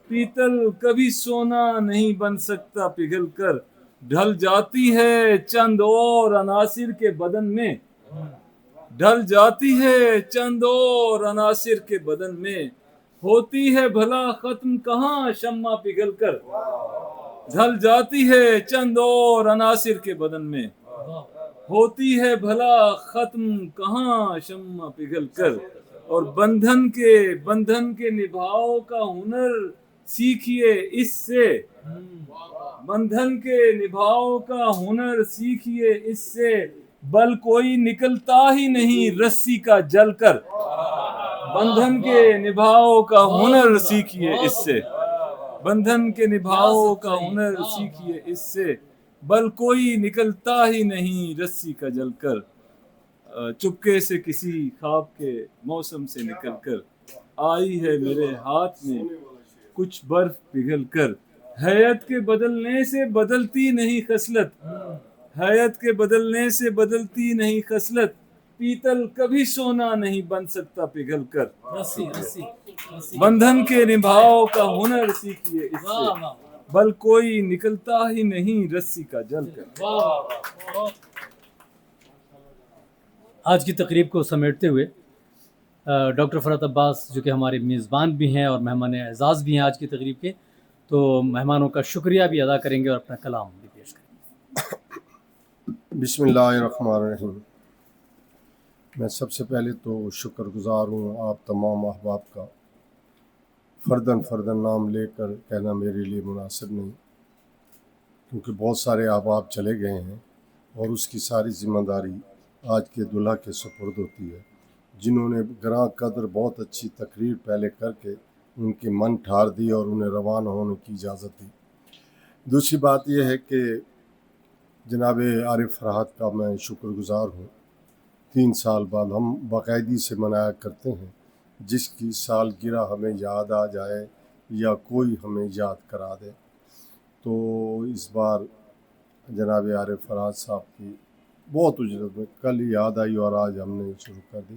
پیتل کبھی سونا نہیں بن سکتا پگھل کر۔ ڈھل جاتی ہے چند اور عناصر کے بدن میں، ڈھل جاتی ہے چند اور عناصر کے بدن میں، ہوتی ہے بھلا ختم کہاں شمع پگھل کر۔ ڈھل جاتی ہے چند اور عناصر کے بدن میں، ہوتی ہے بھلا ختم کہاں شمع پگھل کر۔ اور بندھن کے نبھاؤ کا ہنر سیکھیے اس سے، بندھن کے نبھاؤ کا ہنر سیکھیے اس سے، بل کوئی نکلتا ہی نہیں رسی کا جل کر۔ بندھن کے نبھاؤ کا ہنر سیکھیے اس سے، بندھن کے نبھاؤ کا ہنر سیکھیے اس سے، بل کوئی نکلتا ہی نہیں رسی کا جل کر۔ چپکے سے کسی خواب کے موسم سے نکل کر، آئی ہے میرے ہاتھ میں کچھ برف پگھل کر۔ ہیئت کے بدلنے سے بدلتی نہیں خصلت، ہیئت کے بدلنے سے بدلتی نہیں خصلت، پیتل کبھی سونا نہیں بن سکتا پگھل کر۔ بندھن کے نبھاؤ کا ہنر سیکھیے اس سے، بل کوئی نکلتا ہی نہیں رسی کا جل کر۔ آج کی تقریب کو سمیٹتے ہوئے ڈاکٹر فرحت عباس جو کہ ہمارے میزبان بھی ہیں اور مہمان اعزاز بھی ہیں آج کی تقریب کے، تو مہمانوں کا شکریہ بھی ادا کریں گے اور اپنا کلام بھی پیش کریں گے۔ بسم اللہ الرحمن الرحیم۔ میں سب سے پہلے تو شکر گزار ہوں آپ تمام احباب کا۔ فردن نام لے کر کہنا میرے لیے مناسب نہیں، کیونکہ بہت سارے احباب چلے گئے ہیں اور اس کی ساری ذمہ داری آج کے دلہا کے سپرد ہوتی ہے، جنہوں نے گراں قدر بہت اچھی تقریر پہلے کر کے ان کے من ٹھار دی اور انہیں روانہ ہونے کی اجازت دی۔ دوسری بات یہ ہے کہ جناب عارف فرحت کا میں شکر گزار ہوں۔ 3 سال بعد ہم باقاعدگی سے منایا کرتے ہیں، جس کی سالگرہ ہمیں یاد آ جائے یا کوئی ہمیں یاد کرا دے۔ تو اس بار جناب عارف فرحت صاحب کی بہت اجرت میں کل ہی یاد آئی اور آج ہم نے شروع کر دی۔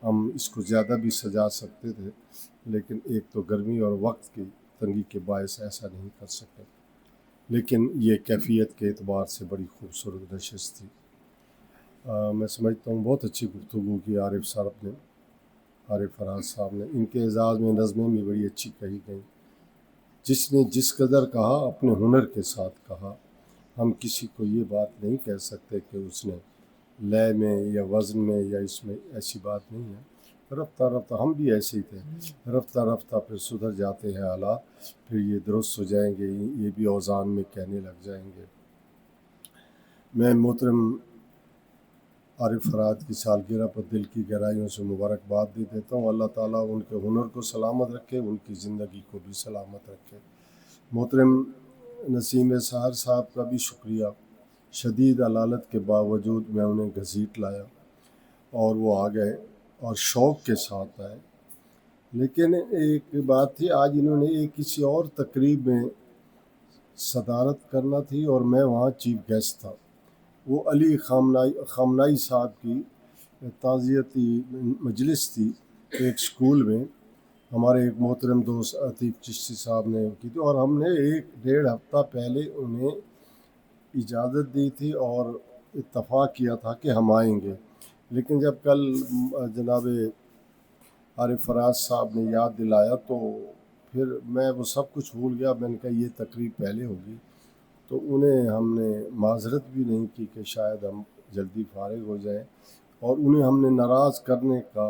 ہم اس کو زیادہ بھی سجا سکتے تھے، لیکن ایک تو گرمی اور وقت کی تنگی کے باعث ایسا نہیں کر سکے، لیکن یہ کیفیت کے اعتبار سے بڑی خوبصورت نشست تھی۔ میں سمجھتا ہوں بہت اچھی گفتگو کی عارف فرحت صاحب نے۔ ان کے اعزاز میں نظمیں بھی بڑی اچھی کہی گئیں۔ جس نے جس قدر کہا اپنے ہنر کے ساتھ کہا۔ ہم کسی کو یہ بات نہیں کہہ سکتے کہ اس نے لے میں یا وزن میں یا اس میں، ایسی بات نہیں ہے۔ رفتہ رفتہ ہم بھی ایسے ہی تھے، رفتہ رفتہ پھر سدھر جاتے ہیں حالات، پھر یہ درست ہو جائیں گے، یہ بھی اوزان میں کہنے لگ جائیں گے۔ میں محترم عارف فرہاد کی سالگرہ پر دل کی گہرائیوں سے مبارکباد دے دیتا ہوں۔ اللہ تعالیٰ ان کے ہنر کو سلامت رکھے، ان کی زندگی کو بھی سلامت رکھے۔ محترم نسیم سحر صاحب کا بھی شکریہ، شدید علالت کے باوجود میں انہیں گھسیٹ لایا اور وہ آ گئے اور شوق کے ساتھ آئے۔ لیکن ایک بات تھی، آج انہوں نے ایک کسی اور تقریب میں صدارت کرنا تھی اور میں وہاں چیف گیسٹ تھا۔ وہ علی خامنائی صاحب کی تعزیتی مجلس تھی ایک سکول میں، ہمارے ایک محترم دوست عتیق چشتی صاحب نے کی تھی، اور ہم نے 1-1.5 ہفتہ پہلے انہیں اجازت دی تھی اور اتفاق کیا تھا کہ ہم آئیں گے۔ لیکن جب کل جناب عارف فرہاد صاحب نے یاد دلایا تو پھر میں وہ سب کچھ بھول گیا۔ میں نے کہا یہ تقریب پہلے ہوگی، تو انہیں ہم نے معذرت بھی نہیں کی کہ شاید ہم جلدی فارغ ہو جائیں، اور انہیں ہم نے ناراض کرنے کا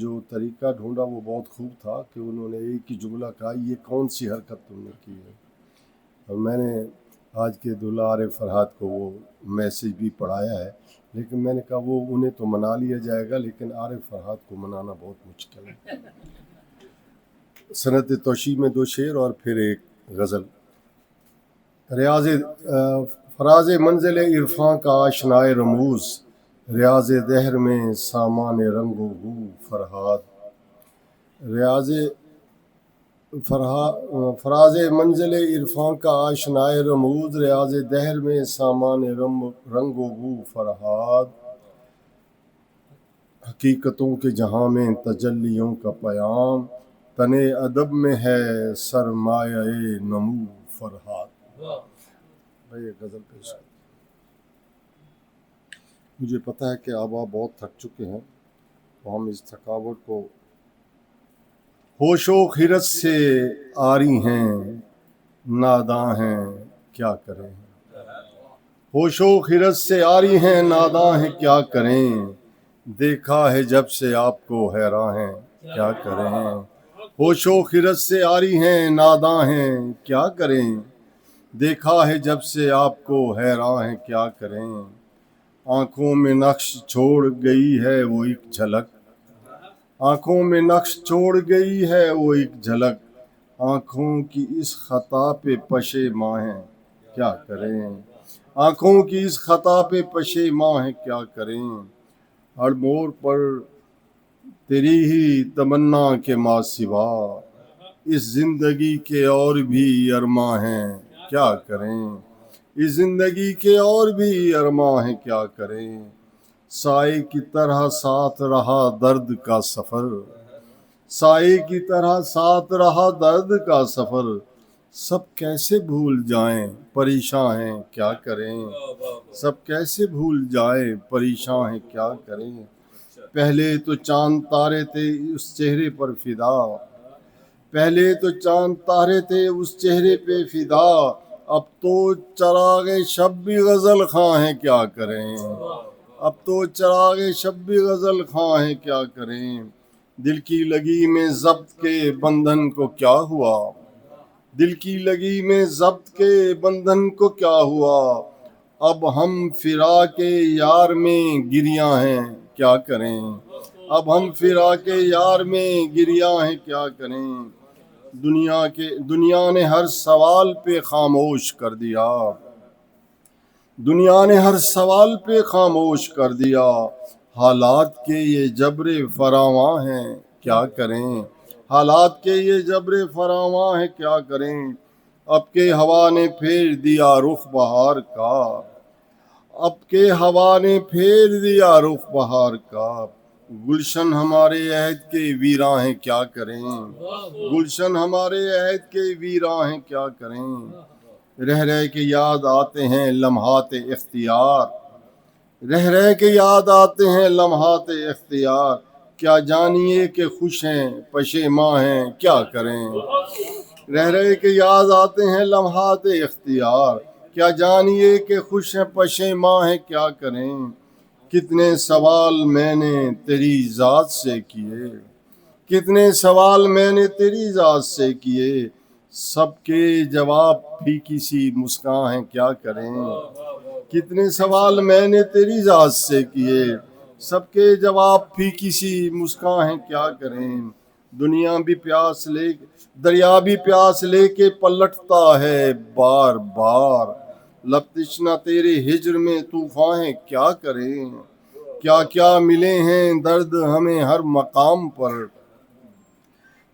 جو طریقہ ڈھونڈا وہ بہت خوب تھا کہ انہوں نے ایک ہی جملہ کہا، یہ کون سی حرکت تم نے کی ہے۔ اور میں نے آج کے دلہا عارف فرہاد کو وہ میسیج بھی پڑھایا ہے، لیکن میں نے کہا وہ انہیں تو منا لیا جائے گا لیکن عارف فرہاد کو منانا بہت مشکل ہے۔ صنعت توشیح میں 2 شعر اور پھر ایک غزل۔ فراز منزل عرفاں کا آشنائے رموز، ریاض دہر میں سامان رنگ و بو فرہاد۔ فراز منزل عرفاں کا آشنائے رموز، ریاض دہر میں سامان رنگ و بو فرہاد۔ حقیقتوں کے جہاں میں تجلیوں کا پیام، تنے ادب میں ہے سرمایہ نمو فرہاد۔ بھائی غزل پیش کر۔ مجھے پتہ ہے کہ آپ بہت تھک چکے ہیں، تو ہم اس تھکاوٹ کو ہوش و خرد سے آری ہیں ناداں ہیں کیا کریں، ہوش و خرد سے آری ہیں ناداں ہیں کیا کریں، دیکھا ہے جب سے آپ کو حیراں ہیں کیا کریں، ہوش و خرد سے آری ہیں ناداں ہیں کیا کریں، دیکھا ہے جب سے آپ کو حیراں ہیں کیا کریں، آنکھوں میں نقش چھوڑ گئی ہے وہ ایک جھلک، آنکھوں میں نقش چھوڑ گئی ہے وہ ایک جھلک، آنکھوں کی اس خطا پہ پشیماں ہیں کیا کریں، آنکھوں کی اس خطا پہ پشیماں ہیں کیا کریں، ہر موڑ پر تیری ہی تمنا کے ماں سوا، اس زندگی کے اور بھی ارماں ہیں کیا کریں، اس زندگی کے اور بھی ارماں ہیں کیا کریں، سائے کی طرح ساتھ رہا درد کا سفر، سائے کی طرح ساتھ رہا درد کا سفر، سب کیسے بھول جائیں پریشاں ہیں کیا کریں، سب کیسے بھول جائیں پریشاں ہیں کیا کریں، پہلے تو چاند تارے تھے اس چہرے پر فدا، پہلے تو چاند تارے تھے اس چہرے پہ فدا، اب تو چراغ شب بھی غزل خواں ہیں کیا کریں، اب تو چراغ شب بھی غزل خواں ہیں کیا کریں، دل کی لگی میں ضبط کے بندھن کو کیا ہوا، دل کی لگی میں ضبط کے بندھن کو کیا ہوا، اب ہم فراق یار میں گریاں ہیں کیا کریں، اب ہم فراق یار میں گریاں ہیں کیا کریں، دنیا نے ہر سوال پہ خاموش کر دیا، دنیا نے ہر سوال پہ خاموش کر دیا، حالات کے یہ جبر فراواں ہیں کیا کریں، حالات کے یہ جبر فراواں ہیں کیا کریں، اب کے ہوا نے پھیر دیا رخ بہار کا، اب کے ہوا نے پھیر دیا رخ بہار کا، گلشن ہمارے عہد کے ویراں ہیں کیا کریں، گلشن ہمارے عہد کے ویراں ہیں کیا کریں، رہ رہ کے یاد آتے ہیں لمحات اختیار، رہ رہ کے یاد آتے ہیں لمحات اختیار، کیا جانیے کہ خوش ہیں پشیماں ہیں کیا کریں، رہ رہ کے یاد آتے ہیں لمحات اختیار، کیا جانیے کہ خوش ہیں پشیماں ہیں کیا کریں، کتنے سوال میں نے تیری ذات سے کیے، کتنے سوال میں نے تیری ذات سے کیے، سب کے جواب بھی کسی مسکان ہیں کیا کریں۔ کتنے سوال میں نے تیری ذات سے کیے، سب کے جواب بھی کسی مسکان ہیں کیا کریں۔ دنیا بھی پیاس لے، دریا بھی پیاس لے کے پلٹتا ہے بار بار، لب تشنا تیرے ہجر میں طوفان ہیں کیا کریں۔ کیا کیا ملے ہیں درد ہمیں ہر مقام پر،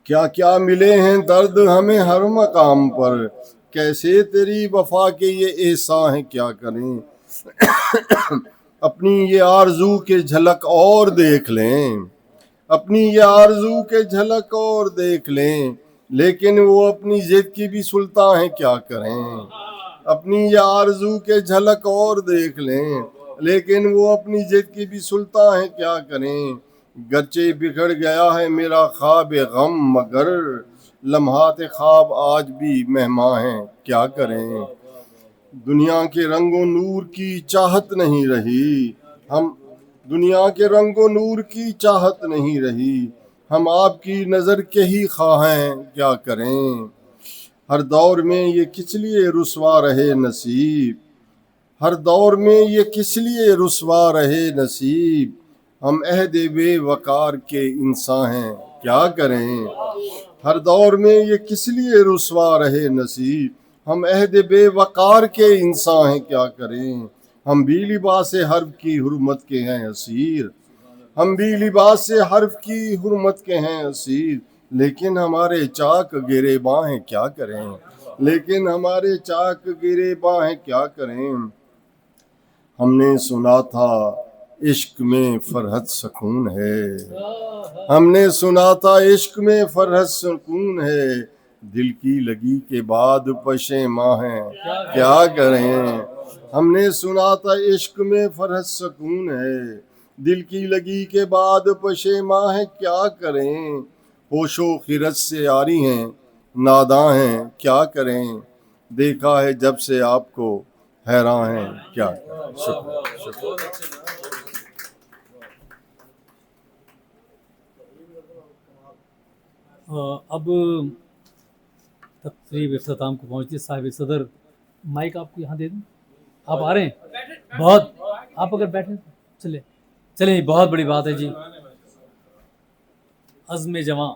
کیا کیا ملے ہیں درد ہمیں ہر مقام پر، کیسے تیری وفا کے یہ احسان ہیں کیا کریں۔ اپنی یہ آرزو کے جھلک اور دیکھ لیں، اپنی یہ آرزو کے جھلک اور دیکھ لیں، لیکن وہ اپنی ضد کی بھی سلطان ہیں کیا کریں۔ اپنی یہ آرزو کے جھلک اور دیکھ لیں، لیکن وہ اپنی ضد کی بھی سلطان ہیں کیا کریں۔ گرچہ بگڑ گیا ہے میرا خواب غم، مگر لمحات خواب آج بھی مہمان ہیں کیا کریں۔ دنیا کے رنگ و نور کی چاہت نہیں رہی، ہم دنیا کے رنگ و نور کی چاہت نہیں رہی، ہم آپ کی نظر کے ہی خواہ ہیں کیا کریں۔ ہر دور میں یہ کس لیے رسوا رہے نصیب، ہر دور میں یہ کس لیے رسوا رہے نصیب، ہم عہد بے وقار کے انسان ہیں کیا کریں۔ ہر دور میں یہ کس لیے رسوا رہے نصیب، ہم عہد بے وقار کے انسان ہیں کیا کریں۔ ہم بھی لباس حرف کی حرمت کے ہیں اسیر، ہم بھی لباس حرف کی حرمت کے ہیں اسیر، لیکن ہمارے چاک گریباں ہیں کیا کریں، لیکن ہمارے چاک گریباں ہیں کیا کریں۔ ہم نے سنا تھا عشق میں فرحت سکون ہے، ہم نے سنا تھا عشق میں فرحت سکون ہے، دل کی لگی کے بعد پشیماں ہیں کیا کریں۔ ہم نے سنا تھا عشق میں فرحت سکون ہے، دل کی لگی کے بعد پشیماں ہیں کیا کریں۔ ہوش و خرد سے عاری ہیں ناداں ہیں کیا کریں، دیکھا ہے جب سے آپ کو حیران ہیں کیا کریں۔ شکریہ۔ اب تقریب اختتام کو پہنچتی ہے۔ صاحب صدر مائک آپ کو یہاں دے دوں، آپ آ رہے ہیں؟ بہت، آپ اگر بیٹھیں چلیں بہت بڑی بات ہے جی، عزم جواں۔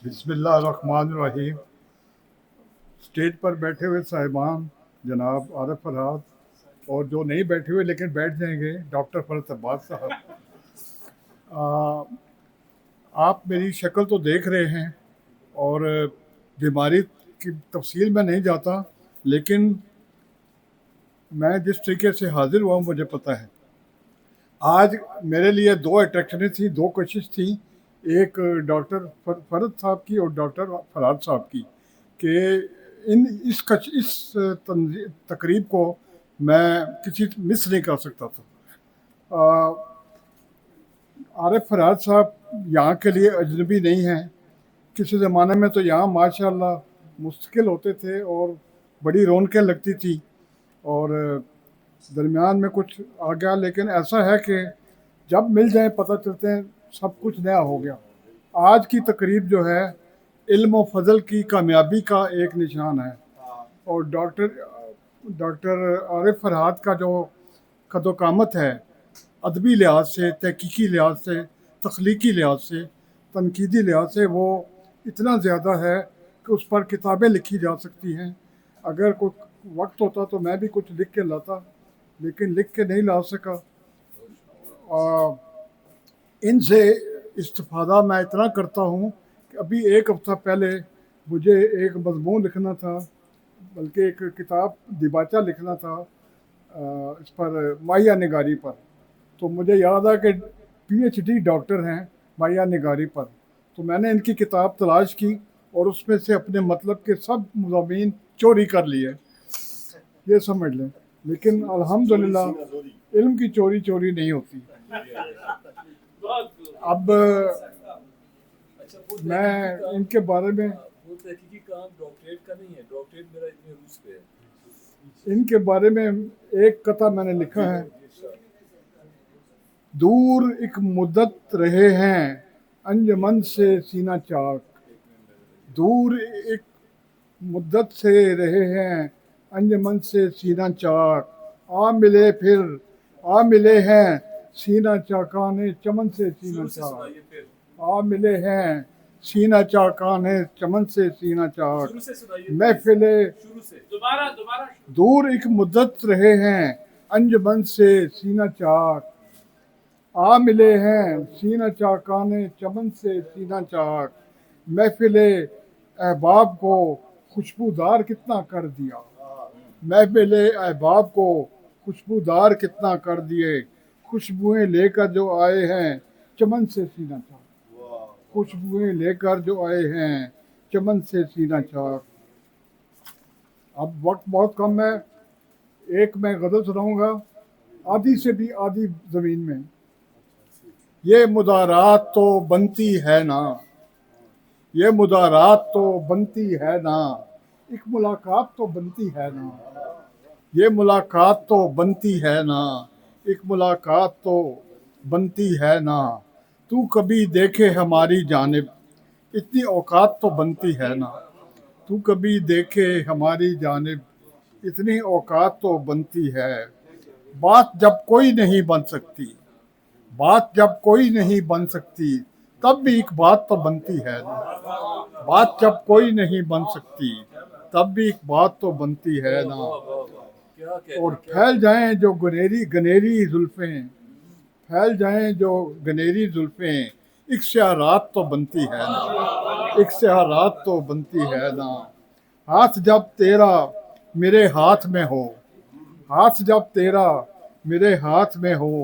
بسم اللہ الرحمن الرحیم۔ اسٹیج پر بیٹھے ہوئے صاحبان جناب عارف فرحات، اور جو نہیں بیٹھے ہوئے لیکن بیٹھ جائیں گے ڈاکٹر فرت عباس صاحب، آپ میری شکل تو دیکھ رہے ہیں اور بیماری کی تفصیل میں نہیں جاتا، لیکن میں جس طریقے سے حاضر ہوا ہوں مجھے پتہ ہے۔ آج میرے لیے دو اٹریکشنیں تھیں، دو کوشش تھیں، ایک ڈاکٹر فرد صاحب کی اور ڈاکٹر فرحات صاحب کی، کہ اس تقریب کو میں کسی مس نہیں کر سکتا تھا۔ عارف فرحات صاحب یہاں کے لیے اجنبی نہیں ہیں، کسی زمانے میں تو یہاں ماشاءاللہ مستقل ہوتے تھے اور بڑی رونقیں لگتی تھی، اور درمیان میں کچھ آ گیا، لیکن ایسا ہے کہ جب مل جائیں پتہ چلتے ہیں سب کچھ نیا ہو گیا۔ آج کی تقریب جو ہے علم و فضل کی کامیابی کا ایک نشان ہے، اور ڈاکٹر عارف فرحات کا جو قد و قامت ہے ادبی لحاظ سے، تحقیقی لحاظ سے، تخلیقی لحاظ سے، تنقیدی لحاظ سے وہ اتنا زیادہ ہے کہ اس پر کتابیں لکھی جا سکتی ہیں۔ اگر کوئی وقت ہوتا تو میں بھی کچھ لکھ کے لاتا، لیکن لکھ کے نہیں لا سکا۔ ان سے استفادہ میں اتنا کرتا ہوں کہ ابھی ایک ہفتہ پہلے مجھے ایک مضمون لکھنا تھا، بلکہ ایک کتاب دیباچہ لکھنا تھا اس پر ماہیہ نگاری پر، تو مجھے یاد ہے کہ پی ایچ ڈی ڈاکٹر ہیں ماہیہ نگاری پر، تو میں نے ان کی کتاب تلاش کی اور اس میں سے اپنے مطلب کے سب مضامین چوری کر لیے، یہ سمجھ لیں۔ لیکن الحمدللہ علم کی چوری نہیں ہوتی۔ اب میں ان کے بارے میں تحقیقی کام ڈاکٹریٹ کا نہیں ہے، ڈاکٹریٹ میرا اتنے روس پہ ہے۔ ان کے بارے میں ایک قطعہ میں نے لکھا ہے دور ایک مدت رہے ہیں انجمن سے سینہ چاک، دور ایک مدت سے رہے ہیں انجمن سے سینہ چاک، آ ملے ہیں سینہ چاکانے چمن سے سینہ چاک، آ ملے ہیں سینہ چاکانے چمن سے سینہ چاک، محفل دور ایک مدت رہے ہیں انجمن سے سینہ چاک، آ ملے ہیں سینہ چاکانے چمن سے سینہ چاک، محفل احباب کو خوشبودار کتنا کر دیا، محفل احباب کو خوشبودار کتنا کر دیے، خوشبوئیں لے کر جو آئے ہیں چمن سے سینہ چاک، خوشبوئیں لے کر جو آئے ہیں چمن سے سینہ چاک۔ اب وقت بہت کم ہے، ایک میں غزل سناؤں گا، آدھی سے بھی آدھی زمین میں۔ یہ مدارات تو بنتی ہے نا، یہ مدارات تو بنتی ہے نا، ایک ملاقات تو بنتی ہے نا، یہ ملاقات تو بنتی ہے نا، ایک ملاقات تو بنتی ہے نا، تو کبھی دیکھے ہماری جانب اتنی اوقات تو بنتی ہے نا، تو کبھی دیکھے ہماری جانب اتنی اوقات تو بنتی ہے، بات جب کوئی نہیں بن سکتی، بات جب کوئی نہیں بن سکتی تب بھی ایک بات تو بنتی ہے نا، بات جب کوئی نہیں بن سکتی تب بھی ایک بات تو بنتی ہے نا، اور پھیل جائیں جو گنیری زلفیں، پھیل جائیں جو گنیری زلفیں، ایک سیاہ رات تو بنتی ہے نا، ایک سیاہ رات تو بنتی ہے نا، ہاتھ جب تیرا میرے ہاتھ میں ہو، ہاتھ جب تیرا میرے ہاتھ میں ہو،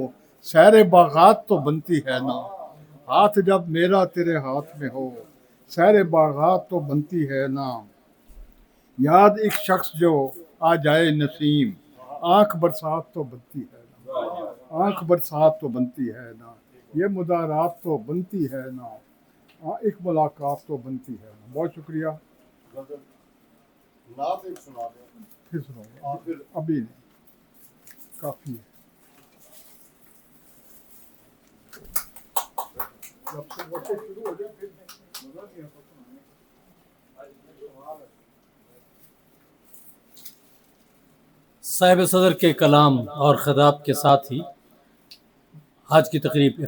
سیر باغات تو بنتی ہے نا، ہاتھ جب میرا تیرے ہاتھ میں ہو، سیر باغات تو بنتی ہے نا، یاد ایک شخص جو آ جائے نسیم، آنکھ برسات تو بنتی ہے نا، آنکھ برسات تو بنتی ہے نا، یہ مدارات تو بنتی ہے نا، ایک ملاقات تو بنتی ہے نا۔ بہت شکریہ، نعت ایک سنا دیں، پھر سناؤ، ابھی نہیں، کافی ہے۔ جب سے بچے شروع ہو جائے پھر مزہ نہیں آتا سنانے کا۔ صاحب صدر کے کلام اور خطاب کے ساتھ ہی آج کی تقریب